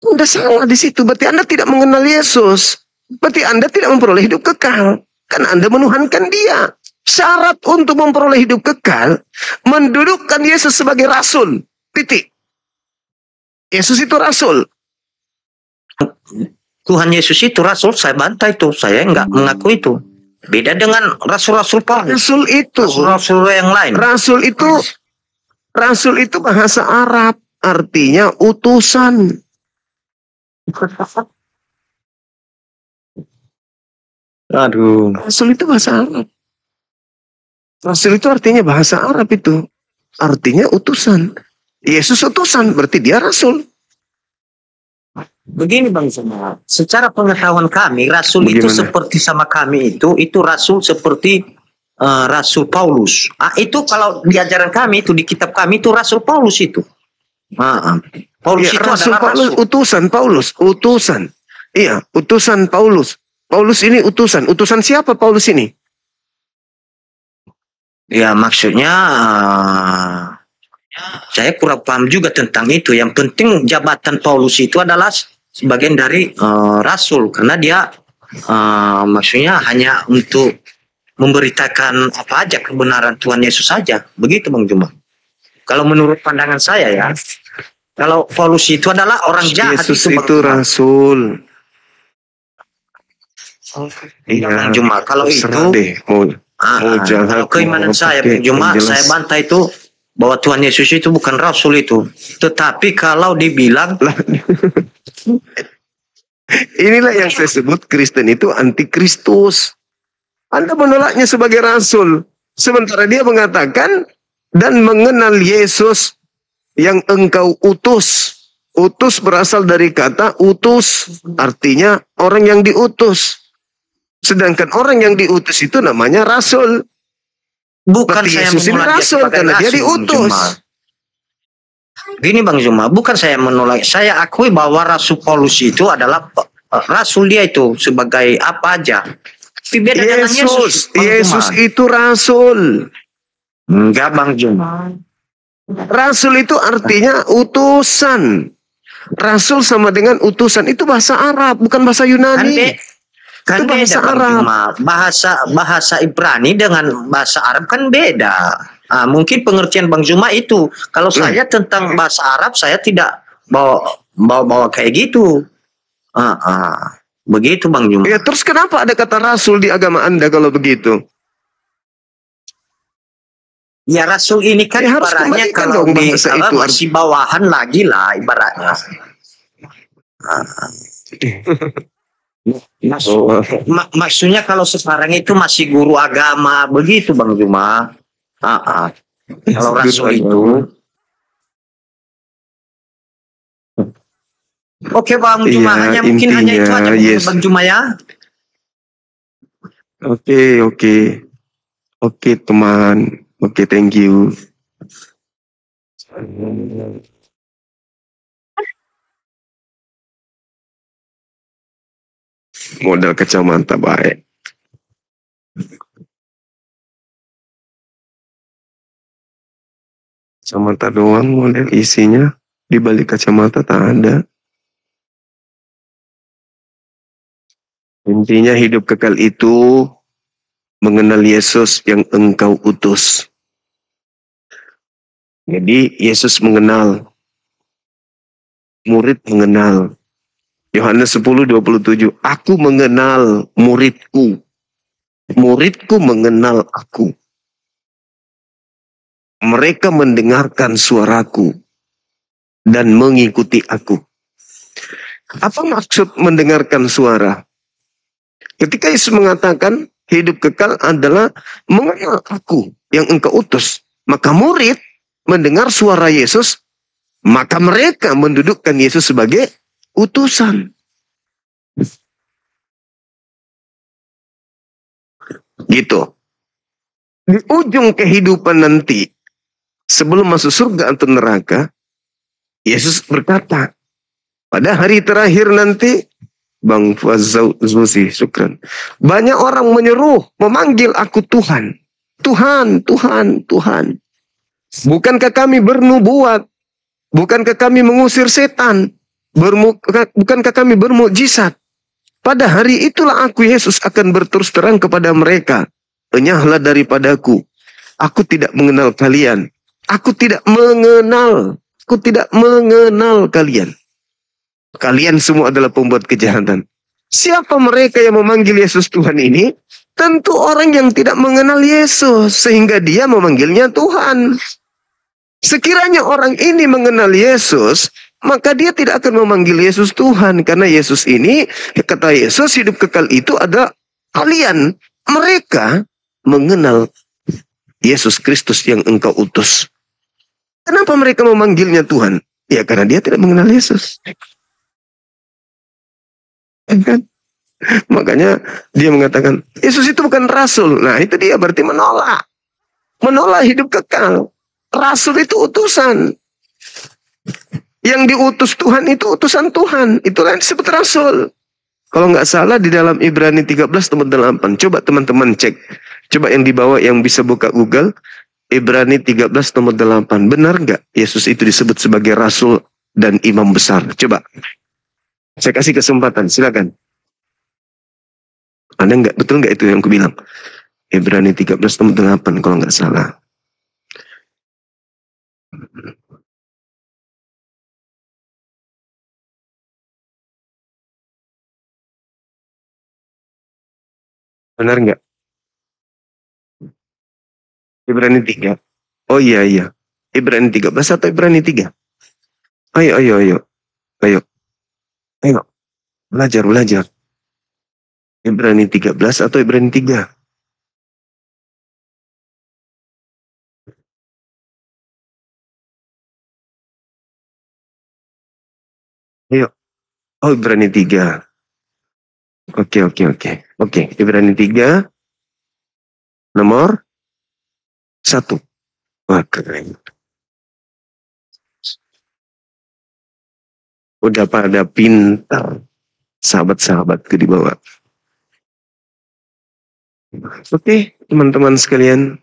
Anda salah di situ. Berarti Anda tidak mengenal Yesus. Berarti Anda tidak memperoleh hidup kekal. Karena Anda menuhankan dia. Syarat untuk memperoleh hidup kekal, mendudukkan Yesus sebagai rasul. Titik. Yesus itu rasul. Tuhan Yesus itu rasul, saya bantah itu. Saya enggak mengaku itu. Beda dengan rasul-rasul Paulus. Rasul yang lain. Rasul itu bahasa Arab, artinya utusan. Aduh. Rasul itu bahasa Arab. Rasul itu artinya bahasa Arab itu. Artinya utusan. Yesus utusan, berarti dia rasul. Begini Bang Juma, secara pengetahuan kami, rasul itu seperti sama kami itu rasul seperti rasul Paulus. Itu kalau di ajaran kami itu, di kitab kami itu rasul Paulus itu. Paulus ya, itu rasul adalah Paulus, rasul. utusan. Iya, utusan Paulus. Paulus ini utusan. Utusan siapa Paulus ini? Ya maksudnya saya kurang paham juga tentang itu. Yang penting jabatan Paulus itu adalah sebagian dari rasul, karena dia maksudnya hanya untuk memberitakan apa aja kebenaran Tuhan Yesus saja. Begitu Bang Juma. Kalau menurut pandangan saya ya, kalau Paulus itu adalah orang jahat. Yesus itu rasul. Iya Bang Juma. Kalau itu kalau keimanan saya Bang Juma, saya bantah itu bahwa Tuhan Yesus itu bukan rasul itu. Tetapi kalau dibilang inilah yang saya sebut Kristen itu antikristus. Anda menolaknya sebagai rasul, sementara dia mengatakan dan mengenal Yesus yang engkau utus. Utus berasal dari kata utus, artinya orang yang diutus. Sedangkan orang yang diutus itu namanya rasul. Bukan berarti saya Yesus ini rasul karena dia diutus. Gini Bang Juma, bukan saya menolak. Saya akui bahwa Rasul Paulus itu adalah rasul, dia itu sebagai apa aja. Tapi beda dengan Yesus. Yesus itu rasul. Enggak Bang Juma. Rasul itu artinya utusan. Rasul sama dengan utusan. Itu bahasa Arab, bukan bahasa Yunani. Kan itu bahasa beda, Arab. Bahasa Ibrani dengan bahasa Arab kan beda. Mungkin pengertian Bang Juma itu. Kalau saya tentang bahasa Arab, saya tidak bawa kayak gitu. Begitu Bang Juma. Ya, terus kenapa ada kata rasul di agama Anda kalau begitu? Ya rasul ini kan ya, ibaratnya kalau di masih bawahan lagi lah ibaratnya. Maksudnya kalau sekarang itu masih guru agama begitu Bang Juma. Kalau rasul itu. Oke Bang Juma, Iya, mungkin hanya itu intinya, aja Bang Juma ya. Oke teman. Oke, thank you. Modal kacamata baik. Kacamata doang model isinya, di balik kacamata tak ada. Intinya hidup kekal itu mengenal Yesus yang engkau utus. Jadi Yesus mengenal, murid mengenal. Yohanes 10:27, aku mengenal muridku, muridku mengenal aku. Mereka mendengarkan suaraku dan mengikuti aku. Apa maksud mendengarkan suara? Ketika Yesus mengatakan hidup kekal adalah mengenal aku yang engkau utus, maka murid mendengar suara Yesus, maka mereka mendudukkan Yesus sebagai utusan. Gitu. Di ujung kehidupan nanti, sebelum masuk surga atau neraka, Yesus berkata, pada hari terakhir nanti, Bang Fazauzi, syukran. Banyak orang menyeru, memanggil aku Tuhan. Tuhan, Tuhan, Tuhan. Bukankah kami bernubuat? Bukankah kami mengusir setan? Bukankah kami bermukjizat? Pada hari itulah aku Yesus akan berterus terang kepada mereka. Enyahlah daripadaku. Aku tidak mengenal kalian. Aku tidak mengenal. Aku tidak mengenal kalian. Kalian semua adalah pembuat kejahatan. Siapa mereka yang memanggil Yesus Tuhan ini? Tentu orang yang tidak mengenal Yesus. Sehingga dia memanggilnya Tuhan. Sekiranya orang ini mengenal Yesus, maka dia tidak akan memanggil Yesus Tuhan. Karena Yesus ini, kata Yesus, hidup kekal itu ada kalian. Mereka mengenal Yesus Kristus yang engkau utus. Kenapa mereka memanggilnya Tuhan? Ya karena dia tidak mengenal Yesus. Kan? Makanya dia mengatakan, Yesus itu bukan rasul. Nah itu dia berarti menolak. Menolak hidup kekal. Rasul itu utusan. Yang diutus Tuhan itu utusan Tuhan. Itulah yang disebut rasul. Kalau nggak salah di dalam Ibrani 13:8. Coba teman-teman cek. Coba yang di bawah yang bisa buka Google. Ibrani 13:8. Benar nggak Yesus itu disebut sebagai rasul dan imam besar? Coba. Saya kasih kesempatan. Silakan. Ada nggak? Betul nggak itu yang aku bilang? Ibrani 13:8 kalau nggak salah. Benar nggak? Ibrani 3. Oh iya, iya. Ibrani 13 atau Ibrani 3? Ayo, ayo, ayo. Ayo. Ayo. Belajar, belajar. Ibrani 13 atau Ibrani 3? Ayo. Oh, Ibrani 3. Oke, oke, oke. Oke, Ibrani 3. Nomor 1. Wah, keren. Udah pada pintar. Sahabat-sahabatku di bawah. Oke, teman-teman sekalian.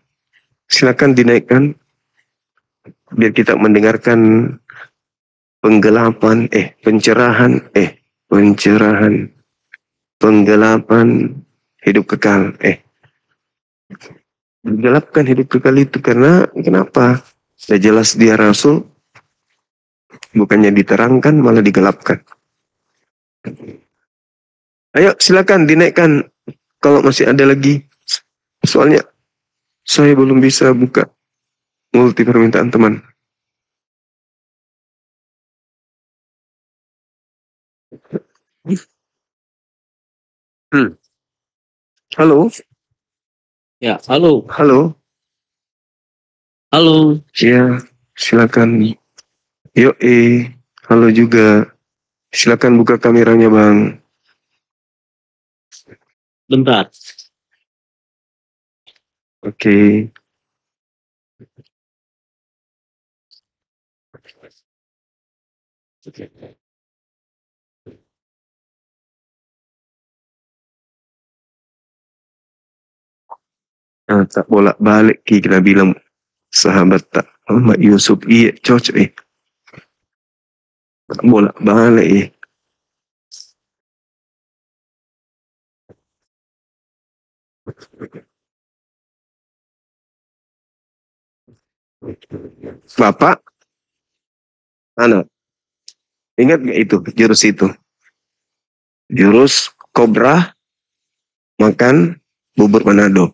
Silakan dinaikkan. Biar kita mendengarkan penggelapan, pencerahan, penggelapan hidup kekal. Menggelapkan hidup kekal itu karena kenapa? Sudah jelas dia rasul, bukannya diterangkan malah digelapkan. Ayo silakan dinaikkan kalau masih ada lagi. Soalnya saya belum bisa buka multi permintaan teman. Halo. Ya, halo. Halo. Halo. Ya, silakan. Yo, halo juga. Silakan buka kameranya, Bang. Bentar. Oke. Nah, tak bolak-balik kita bilang sahabat tak Muhammad Yusuf iya cocok tak bolak-balik Bapak anak ingat gak itu jurus kobra makan bubur Manado.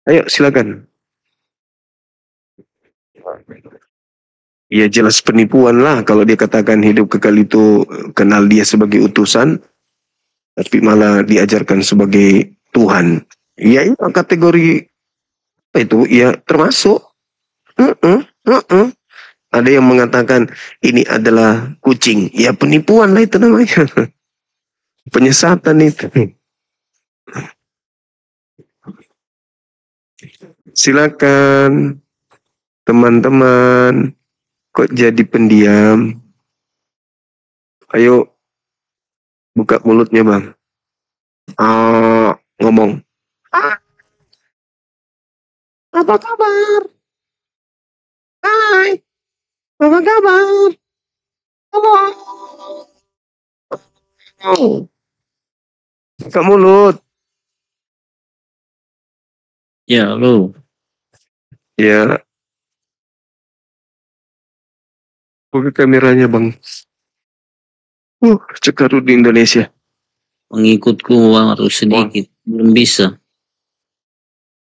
Ayo silakan. Ya jelas penipuan lah kalau dia katakan hidup kekal itu kenal dia sebagai utusan, tapi malah diajarkan sebagai Tuhan. Ya itu kategori apa itu? Ya termasuk. Ada yang mengatakan ini adalah kucing. Ya penipuan lah itu namanya. Penyesatan itu. Silakan teman-teman. Kok jadi pendiam? Ayo buka mulutnya bang. Ngomong. Apa kabar? Hai. Apa kabar? Halo. Buka mulut. Ya, halo. Ya. Buka kameranya bang. Cekaru di Indonesia. Pengikutku harus sedikit. Belum bisa.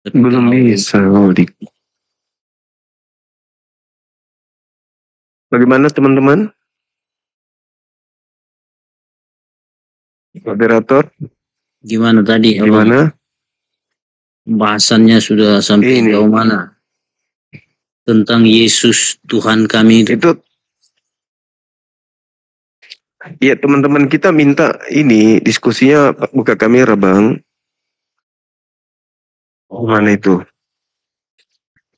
Tapi Belum bisa. Bagaimana teman-teman? Moderator? Gimana tadi? Gimana? Bahasannya sudah sampai jauh mana? Tentang Yesus Tuhan kami itu. Ya teman-teman kita minta ini diskusinya buka kamera bang. Mana itu?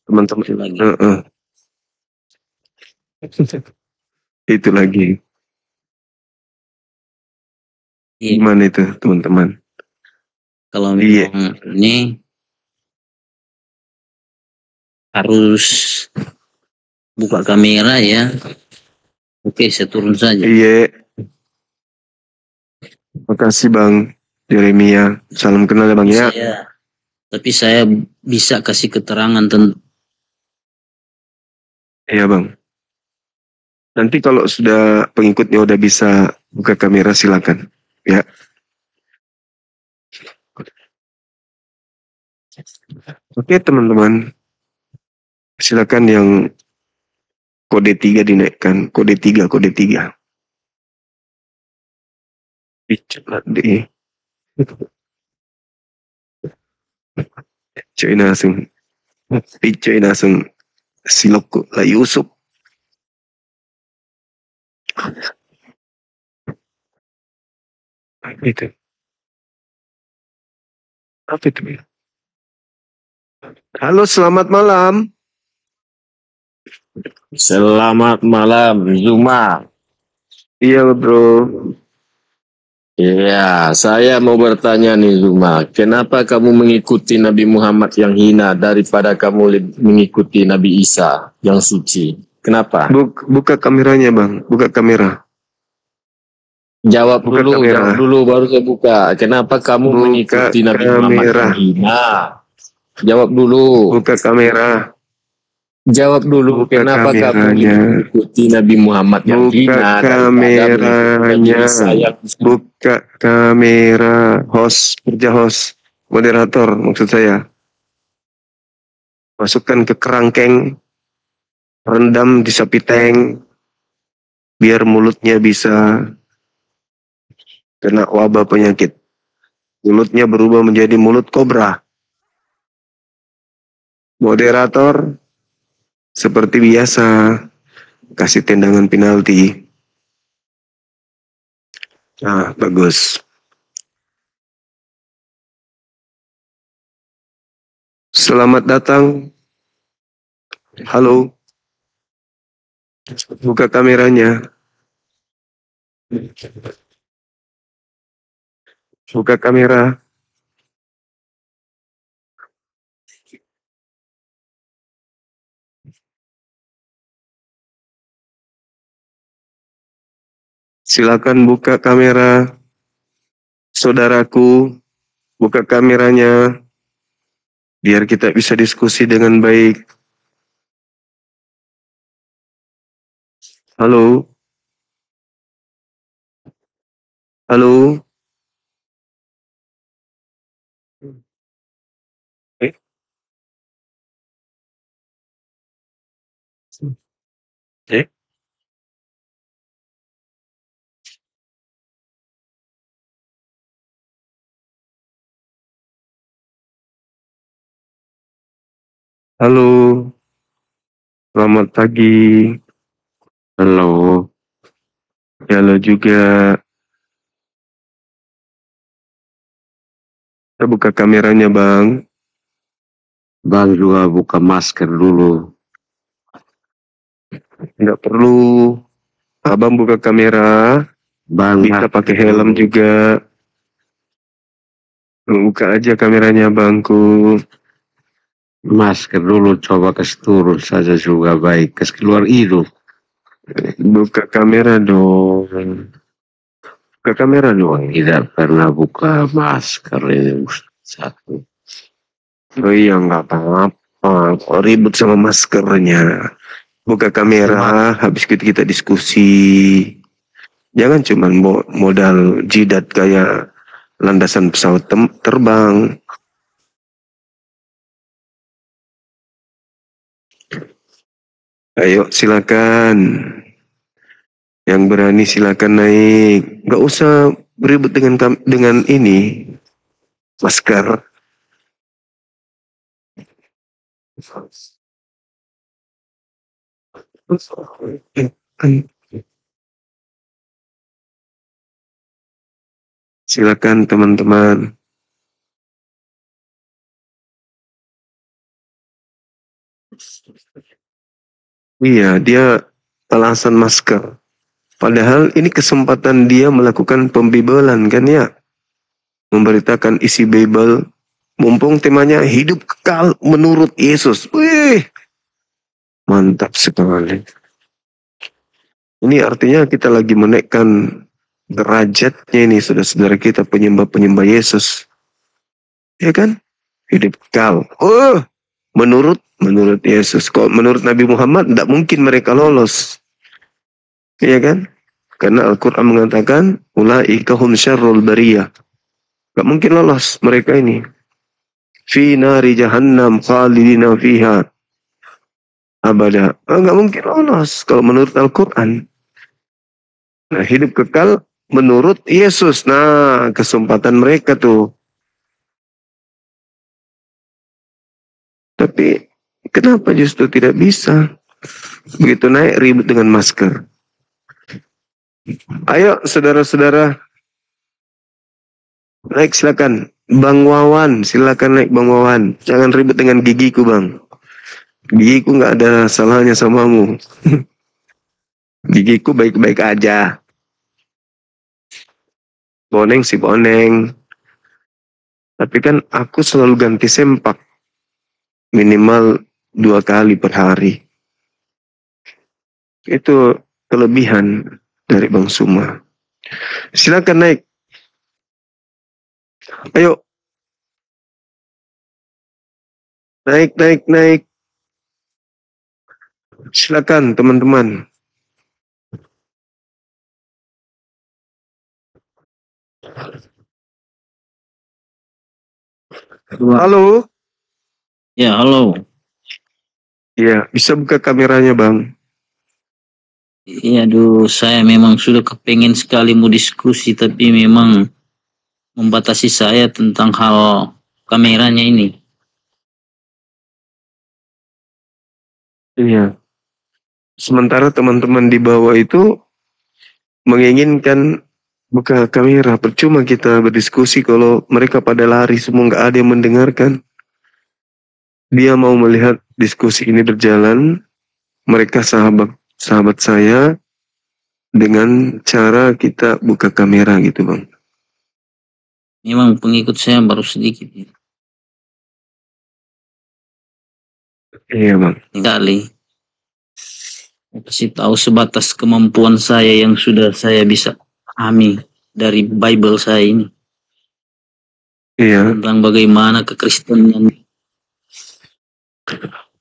Teman-teman lagi. Itu lagi. Gimana itu teman-teman? Kalau memang ini harus buka kamera ya. Oke, saya turun saja. Iya. Makasih Bang Jeremia. Salam kenal ya Bang ya. Tapi saya bisa kasih keterangan tentang. Iya Bang. Nanti kalau sudah pengikutnya udah bisa buka kamera silakan. Ya. Oke teman-teman. Silakan yang kode 3 dinaikkan. Kode 3. Coy naseng silok la Yusuf. Apa itu? Halo, selamat malam. Selamat malam, Zuma. Iya, bro. Iya, saya mau bertanya nih, Zuma. Kenapa kamu mengikuti Nabi Muhammad yang hina daripada kamu mengikuti Nabi Isa yang suci? Kenapa? Buka kameranya, Bang. Buka kamera. Jawab dulu, baru saya buka. Kenapa kamu mengikuti Nabi Muhammad yang hina? Jawab dulu. Buka kamera. Jawab dulu, kenapa kamu mengikuti Nabi Muhammad yang hina? Kameranya. Buka kamera. Kerja host. Moderator maksud saya. Masukkan ke kerangkeng. Rendam di sapi tank. biar mulutnya bisa kena wabah penyakit. Mulutnya berubah menjadi mulut kobra. Moderator seperti biasa kasih tendangan penalti. Nah, bagus. Selamat datang. Halo. Buka kameranya. Buka kamera. Silakan buka kamera. Saudaraku, buka kameranya. Biar kita bisa diskusi dengan baik. Halo. Halo. Eh? Eh? Halo. Selamat pagi. Halo. Halo juga. Kita buka kameranya, Bang. Bang juga buka masker dulu. Nggak perlu. Abang buka kamera. Bang bisa pakai helm juga. Buka aja kameranya, Bangku. Masker dulu, coba kasih turun saja juga baik. Kasih keluar hidung. Buka kamera dong. Buka kamera dong. Tidak pernah buka masker ini satu. Oh iya, nggak apa-apa. Kok ribut sama maskernya. Buka kamera, habis itu kita diskusi. Jangan cuma modal jidat kayak landasan pesawat terbang. Ayo silakan. Yang berani silakan naik. Nggak usah beribut dengan ini masker. Silakan teman-teman. Iya, dia alasan masker. Padahal ini kesempatan dia melakukan pembibelan kan ya. Memberitakan isi Bible. Mumpung temanya hidup kekal menurut Yesus. Wih, mantap sekali. Ini artinya kita lagi menaikkan derajatnya ini saudara-saudara kita penyembah-penyembah Yesus. Ya kan? Hidup kekal. Oh, menurut Yesus. Kok menurut Nabi Muhammad tidak mungkin mereka lolos. Ya kan? Karena Al-Quran mengatakan ulaika hum syarrul bariyah. Gak mungkin lolos mereka ini. Fi nari jahannam khalidina fiha abada. Gak mungkin lolos kalau menurut Al-Quran. Nah, hidup kekal menurut Yesus. Nah, kesempatan mereka tuh. Tapi kenapa justru tidak bisa? Begitu naik ribut dengan masker. Ayo saudara-saudara. Naik silakan. Bang Wawan, silakan naik Bang Wawan. Jangan ribut dengan gigiku, Bang. Gigiku nggak ada salahnya samamu. Gigiku baik-baik aja. Boneng sih boneng. Tapi kan aku selalu ganti sempak. Minimal 2 kali per hari. Itu kelebihan dari Bang Suma. Silakan naik. Ayo. Naik. Silakan teman-teman. Halo. Ya, halo. Ya, bisa buka kameranya, Bang. Iya, aduh, saya memang sudah kepengen sekali mau diskusi, tapi memang membatasi saya tentang hal kameranya ini. Iya. Sementara teman-teman di bawah itu menginginkan buka kamera. Percuma kita berdiskusi kalau mereka pada lari semua, nggak ada yang mendengarkan. Dia mau melihat diskusi ini berjalan. Mereka sahabat saya, dengan cara kita buka kamera gitu, Bang. Memang pengikut saya baru sedikit. Iya, Bang. Kali. Kasih tahu sebatas kemampuan saya yang sudah saya bisa pahami dari Bible saya ini. Iya. Tentang bagaimana kekristenan.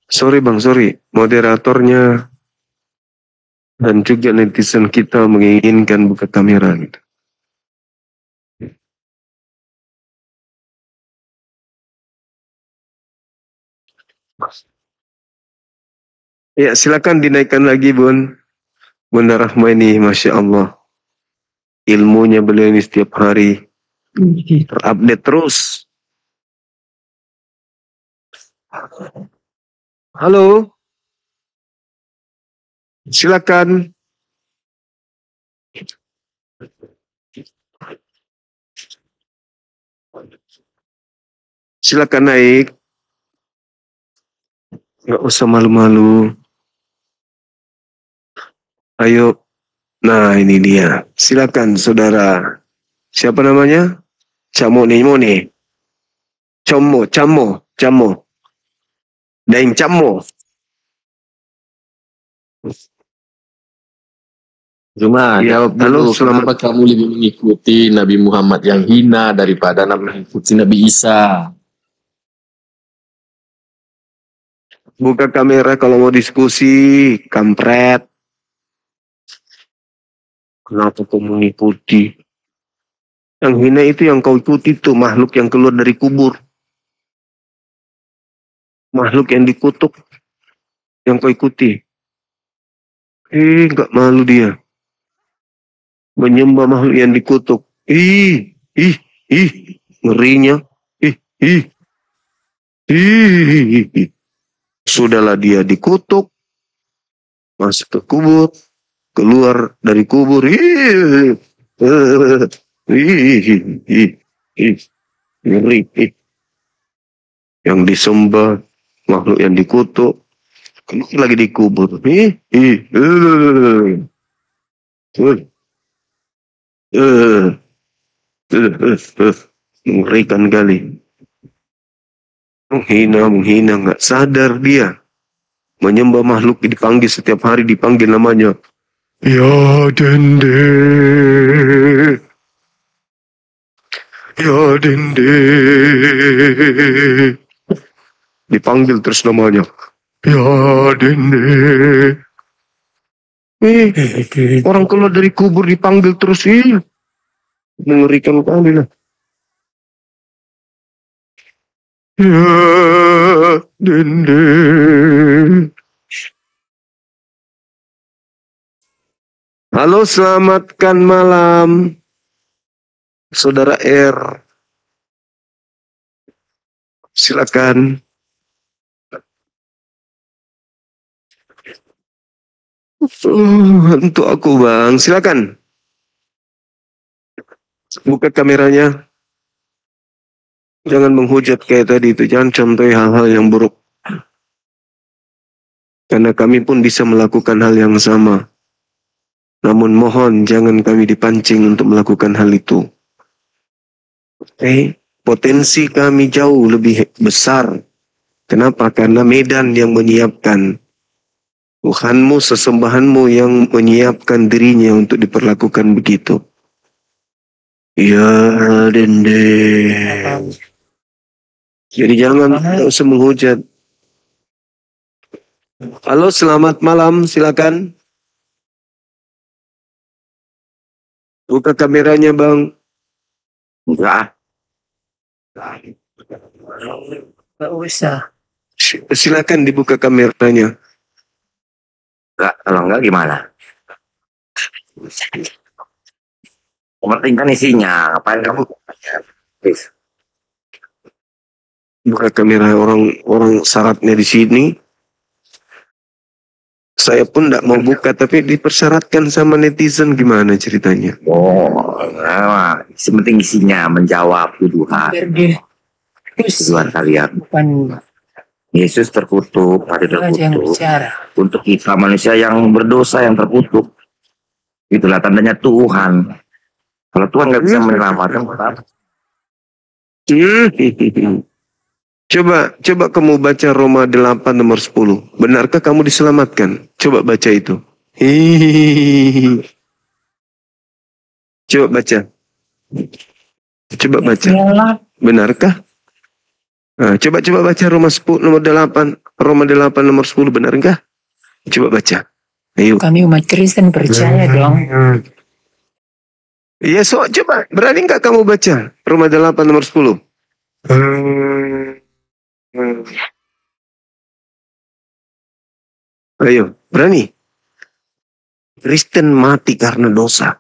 Sorry Bang, sorry. Moderatornya dan juga netizen kita menginginkan buka kamera gitu. Ya, silakan dinaikkan lagi, Bun. Bunda Rahmani, Masya Allah. Ilmunya beliau ini setiap hari terupdate terus. Halo. Silakan. Silakan naik. Nggak usah malu-malu. Ayo. Nah, ini dia. Silakan, saudara. Siapa namanya? Moni. Camo. Daeng Camo. Cuma jawab dulu, kenapa kamu lebih mengikuti Nabi Muhammad yang hina daripada mengikuti Nabi Isa? Buka kamera kalau mau diskusi, kampret. Kenapa kau mengikuti? Yang hina itu yang kau ikuti tuh makhluk yang keluar dari kubur. Makhluk yang dikutuk yang kau ikuti. Nggak malu dia. Menyembah makhluk yang dikutuk. Ngerinya. Sudahlah dia dikutuk. Masuk ke kubur. Keluar dari kubur. Ngeri. Yang disembah, makhluk yang dikutuk, keluar lagi dikubur. Mengerikan kali. Menghina, nggak sadar dia. Menyembah makhluk dipanggil setiap hari, dipanggil namanya. Ya Dende. Ya Dende. Dipanggil terus namanya. Ya Dende. Orang keluar dari kubur dipanggil terus. Mengerikan kali lah. Ya Dende. Halo, selamatkan malam. Saudara R. Silakan. Untuk aku, Bang. Silakan. Buka kameranya. Jangan menghujat kayak tadi itu. Jangan contohi hal-hal yang buruk. Karena kami pun bisa melakukan hal yang sama. Namun mohon jangan kami dipancing untuk melakukan hal itu. Potensi kami jauh lebih besar. Kenapa? Karena medan yang menyiapkan. Tuhanmu, sesembahanmu yang menyiapkan dirinya untuk diperlakukan begitu. Ya Dende. Jadi jangan usah menghujat. Halo, selamat malam. Silakan. Buka kameranya, Bang. Enggak. Nggak usah. Silakan dibuka kameranya. Enggak, kalau enggak gimana? Mementingkan isinya. Ngapain kamu? Please. Buka kamera orang syaratnya di sini. Saya pun tidak mau buka, tapi dipersyaratkan sama netizen, gimana ceritanya? Oh, nah, sementing isinya menjawab tuduhan. Tuduhan kalian. Yesus terkutuk, mati terkutuk. Untuk kita manusia yang berdosa yang terkutuk. Itulah tandanya Tuhan. Kalau Tuhan nggak bisa menyelamatkan, Coba kamu baca Roma 8 nomor 10. Benarkah kamu diselamatkan? Coba baca itu. Coba baca. Coba baca. Benarkah? Nah, coba baca Roma 10 nomor 8. Roma 8 nomor 10, benarkah? Coba baca. Ayo. Kami umat Kristen percaya dong. Iya, coba. Berani nggak kamu baca Roma 8 nomor 10? Ayo, berani. Kristen mati karena dosa.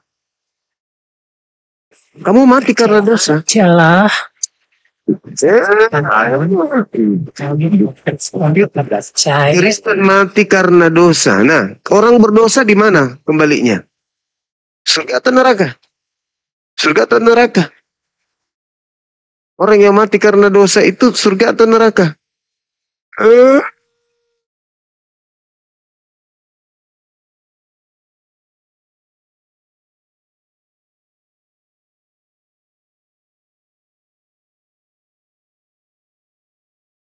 Kamu mati karena dosa? Jalah. Kristen mati karena dosa. Nah, orang berdosa di mana kembalinya? Surga atau neraka? Surga atau neraka? Orang yang mati karena dosa itu surga atau neraka?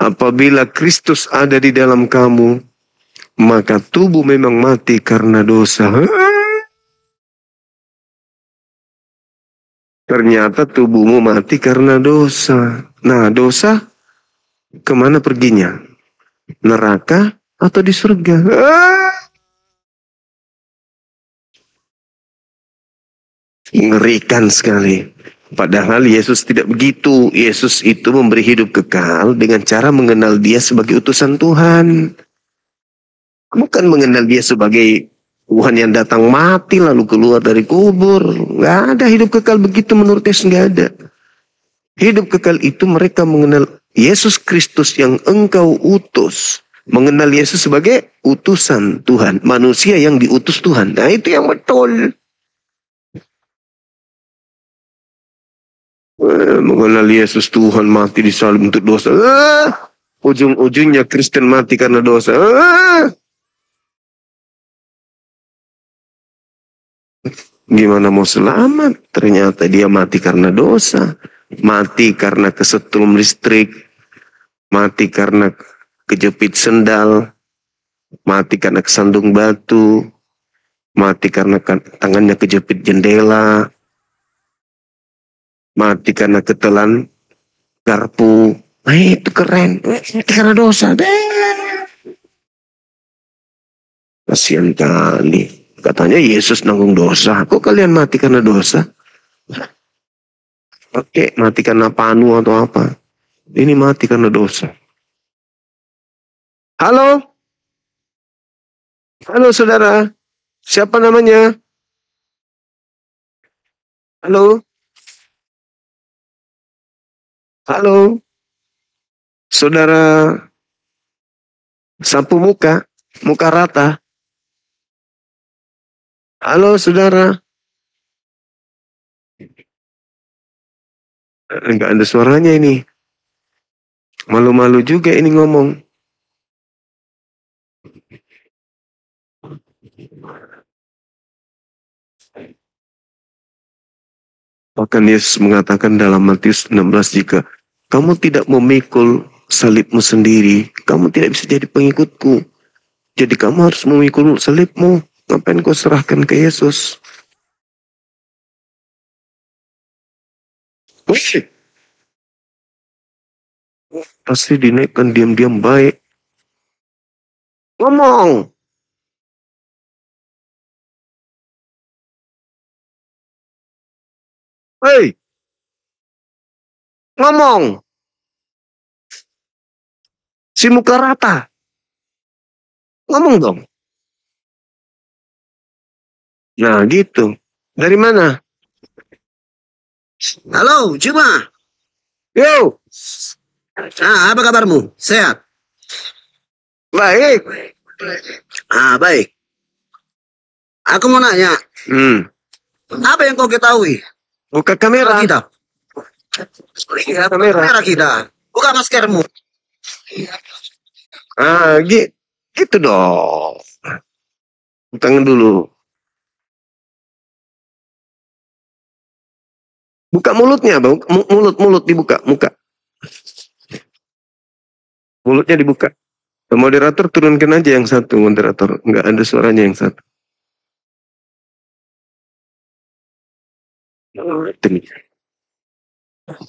Apabila Kristus ada di dalam kamu, maka tubuh memang mati karena dosa. Ternyata tubuhmu mati karena dosa. Nah, dosa kemana perginya? Neraka atau di surga? Mengerikan sekali. Padahal Yesus tidak begitu. Yesus itu memberi hidup kekal dengan cara mengenal dia sebagai utusan Tuhan. Bukan mengenal dia sebagai Tuhan yang datang mati lalu keluar dari kubur. Nggak ada hidup kekal begitu menurut Yesus, nggak ada. Hidup kekal itu mereka mengenal Yesus Kristus yang engkau utus. Mengenal Yesus sebagai utusan Tuhan. Manusia yang diutus Tuhan. Nah, itu yang betul. Mengenal Yesus Tuhan mati di salib untuk dosa. Ujung-ujungnya Kristen mati karena dosa. Gimana mau selamat? Ternyata dia mati karena dosa. Mati karena kesetrum listrik. Mati karena kejepit sendal. Mati karena kesandung batu. Mati karena tangannya kejepit jendela. Mati karena ketelan garpu. Nah, itu keren. Karena dosa. Kasihan kali. Katanya Yesus nanggung dosa. Kok kalian mati karena dosa? Oke, mati karena panu atau apa. Ini mati karena dosa. Halo? Halo saudara. Siapa namanya? Halo? Halo, saudara sapu muka rata. Halo, saudara. Enggak ada suaranya ini. Malu-malu juga ini ngomong. Bahkan Yesus mengatakan dalam Matius 16, jika kamu tidak memikul salibmu sendiri, kamu tidak bisa jadi pengikutku. Jadi kamu harus memikul salibmu. Ngapain kau serahkan ke Yesus? Pasti dinaikkan diam-diam baik. Ngomong. Hei. Ngomong. Si muka rata. Ngomong dong. Nah, gitu. Dari mana? Halo, Cuma. Yo. Apa kabarmu? Sehat? Baik. Baik. Aku mau nanya. Apa yang kau ketahui? Buka kamera kita. Kamera kita. Buka maskermu. Gitu dong. Tangan dulu. Buka mulutnya, Bang. Mulut dibuka, muka. Mulutnya dibuka. Moderator turunkan aja yang satu, moderator. Enggak ada suaranya yang satu.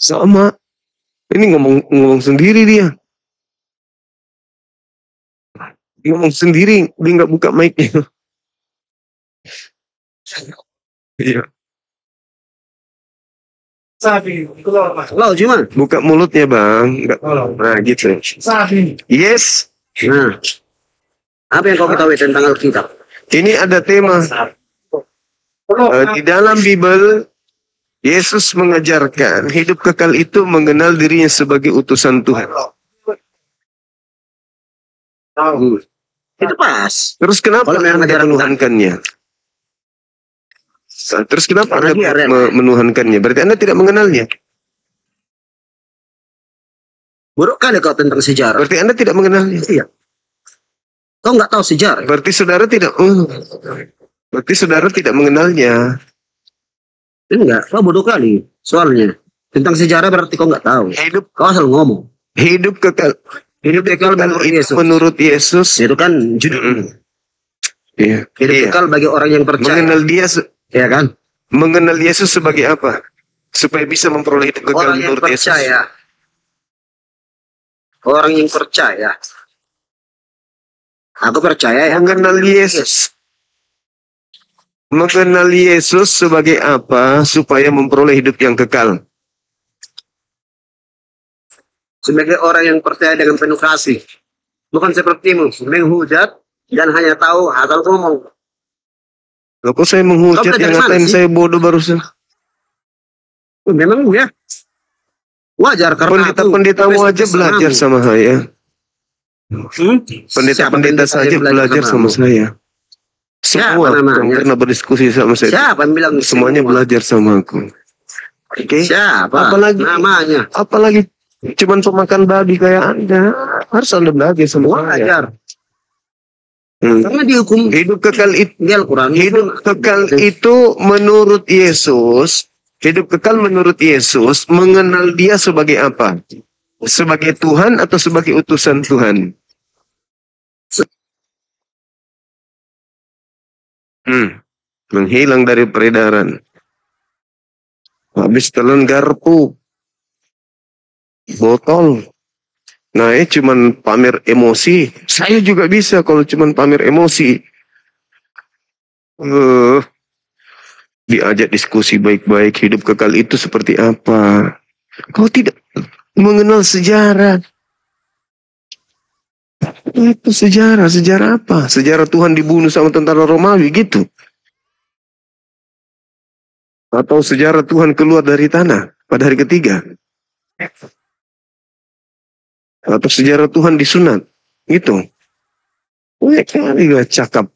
Sama. Ini ngomong sendiri dia. Dia ngomong sendiri, dia nggak buka mic-nya. Iya. Halo, Cuma. Buka mulutnya, Bang. Enggak. Nah, gitu. Yes. Nah. Apa yang kau ketahui tentang Alkitab? Ini ada tema. Di dalam Bible, Yesus mengajarkan hidup kekal itu mengenal dirinya sebagai utusan Tuhan. Itu pas. Terus kenapa Anda menuhankannya? Terus kenapa Anda menuhankannya? Berarti Anda tidak mengenalnya. Buruk kali kau tentang sejarah. Berarti Anda tidak mengenalnya. Iya. Kau nggak tahu sejarah. Berarti saudara tidak. Berarti saudara tidak mengenalnya. Enggak, kau bodoh kali. Soalnya tentang sejarah berarti kau nggak tahu. Kau asal ngomong. Hidup kekal. Hidup kekal menurut Yesus. Itu kan judul. Iya. Hidup kekal bagi orang yang percaya. Mengenal dia. Ya kan? Mengenal Yesus sebagai apa? Supaya bisa memperoleh hidup kekal menurut Yesus. Orang yang percaya. Aku percaya ya. Mengenal Yesus. Mengenal Yesus sebagai apa? Supaya memperoleh hidup yang kekal. Sebagai orang yang percaya dengan penuh kasih. Bukan sepertimu. Menghujat dan hanya tahu asal ngomong. Loh, kok saya menghujat yang ngatain saya bodoh barusan? Memang ya. Wajar karena pendeta-pendetamu aja belajar sama saya. Pendeta-pendeta saja belajar sama saya. Semua pernah berdiskusi sama saya. Siapa yang bilang semuanya belajar sama aku. Oke. Siapa? Apalagi namanya? Apalagi cuman pemakan babi kayak Anda. Harus Anda belajar sama saya. Karena dihukum hidup kekal itu hidup kekal itu menurut Yesus. Hidup kekal menurut Yesus mengenal dia sebagai apa? Sebagai Tuhan atau sebagai utusan Tuhan? Menghilang dari peredaran. Habis telan garpu. Botol. Nah, cuman pamer emosi. Saya juga bisa kalau cuman pamer emosi. Diajak diskusi baik-baik, hidup kekal itu seperti apa? Kau tidak mengenal sejarah. Itu sejarah apa? Sejarah Tuhan dibunuh sama tentara Romawi gitu. Atau sejarah Tuhan keluar dari tanah pada hari ketiga. Atau sejarah Tuhan disunat. Gitu. Kali gak cakap.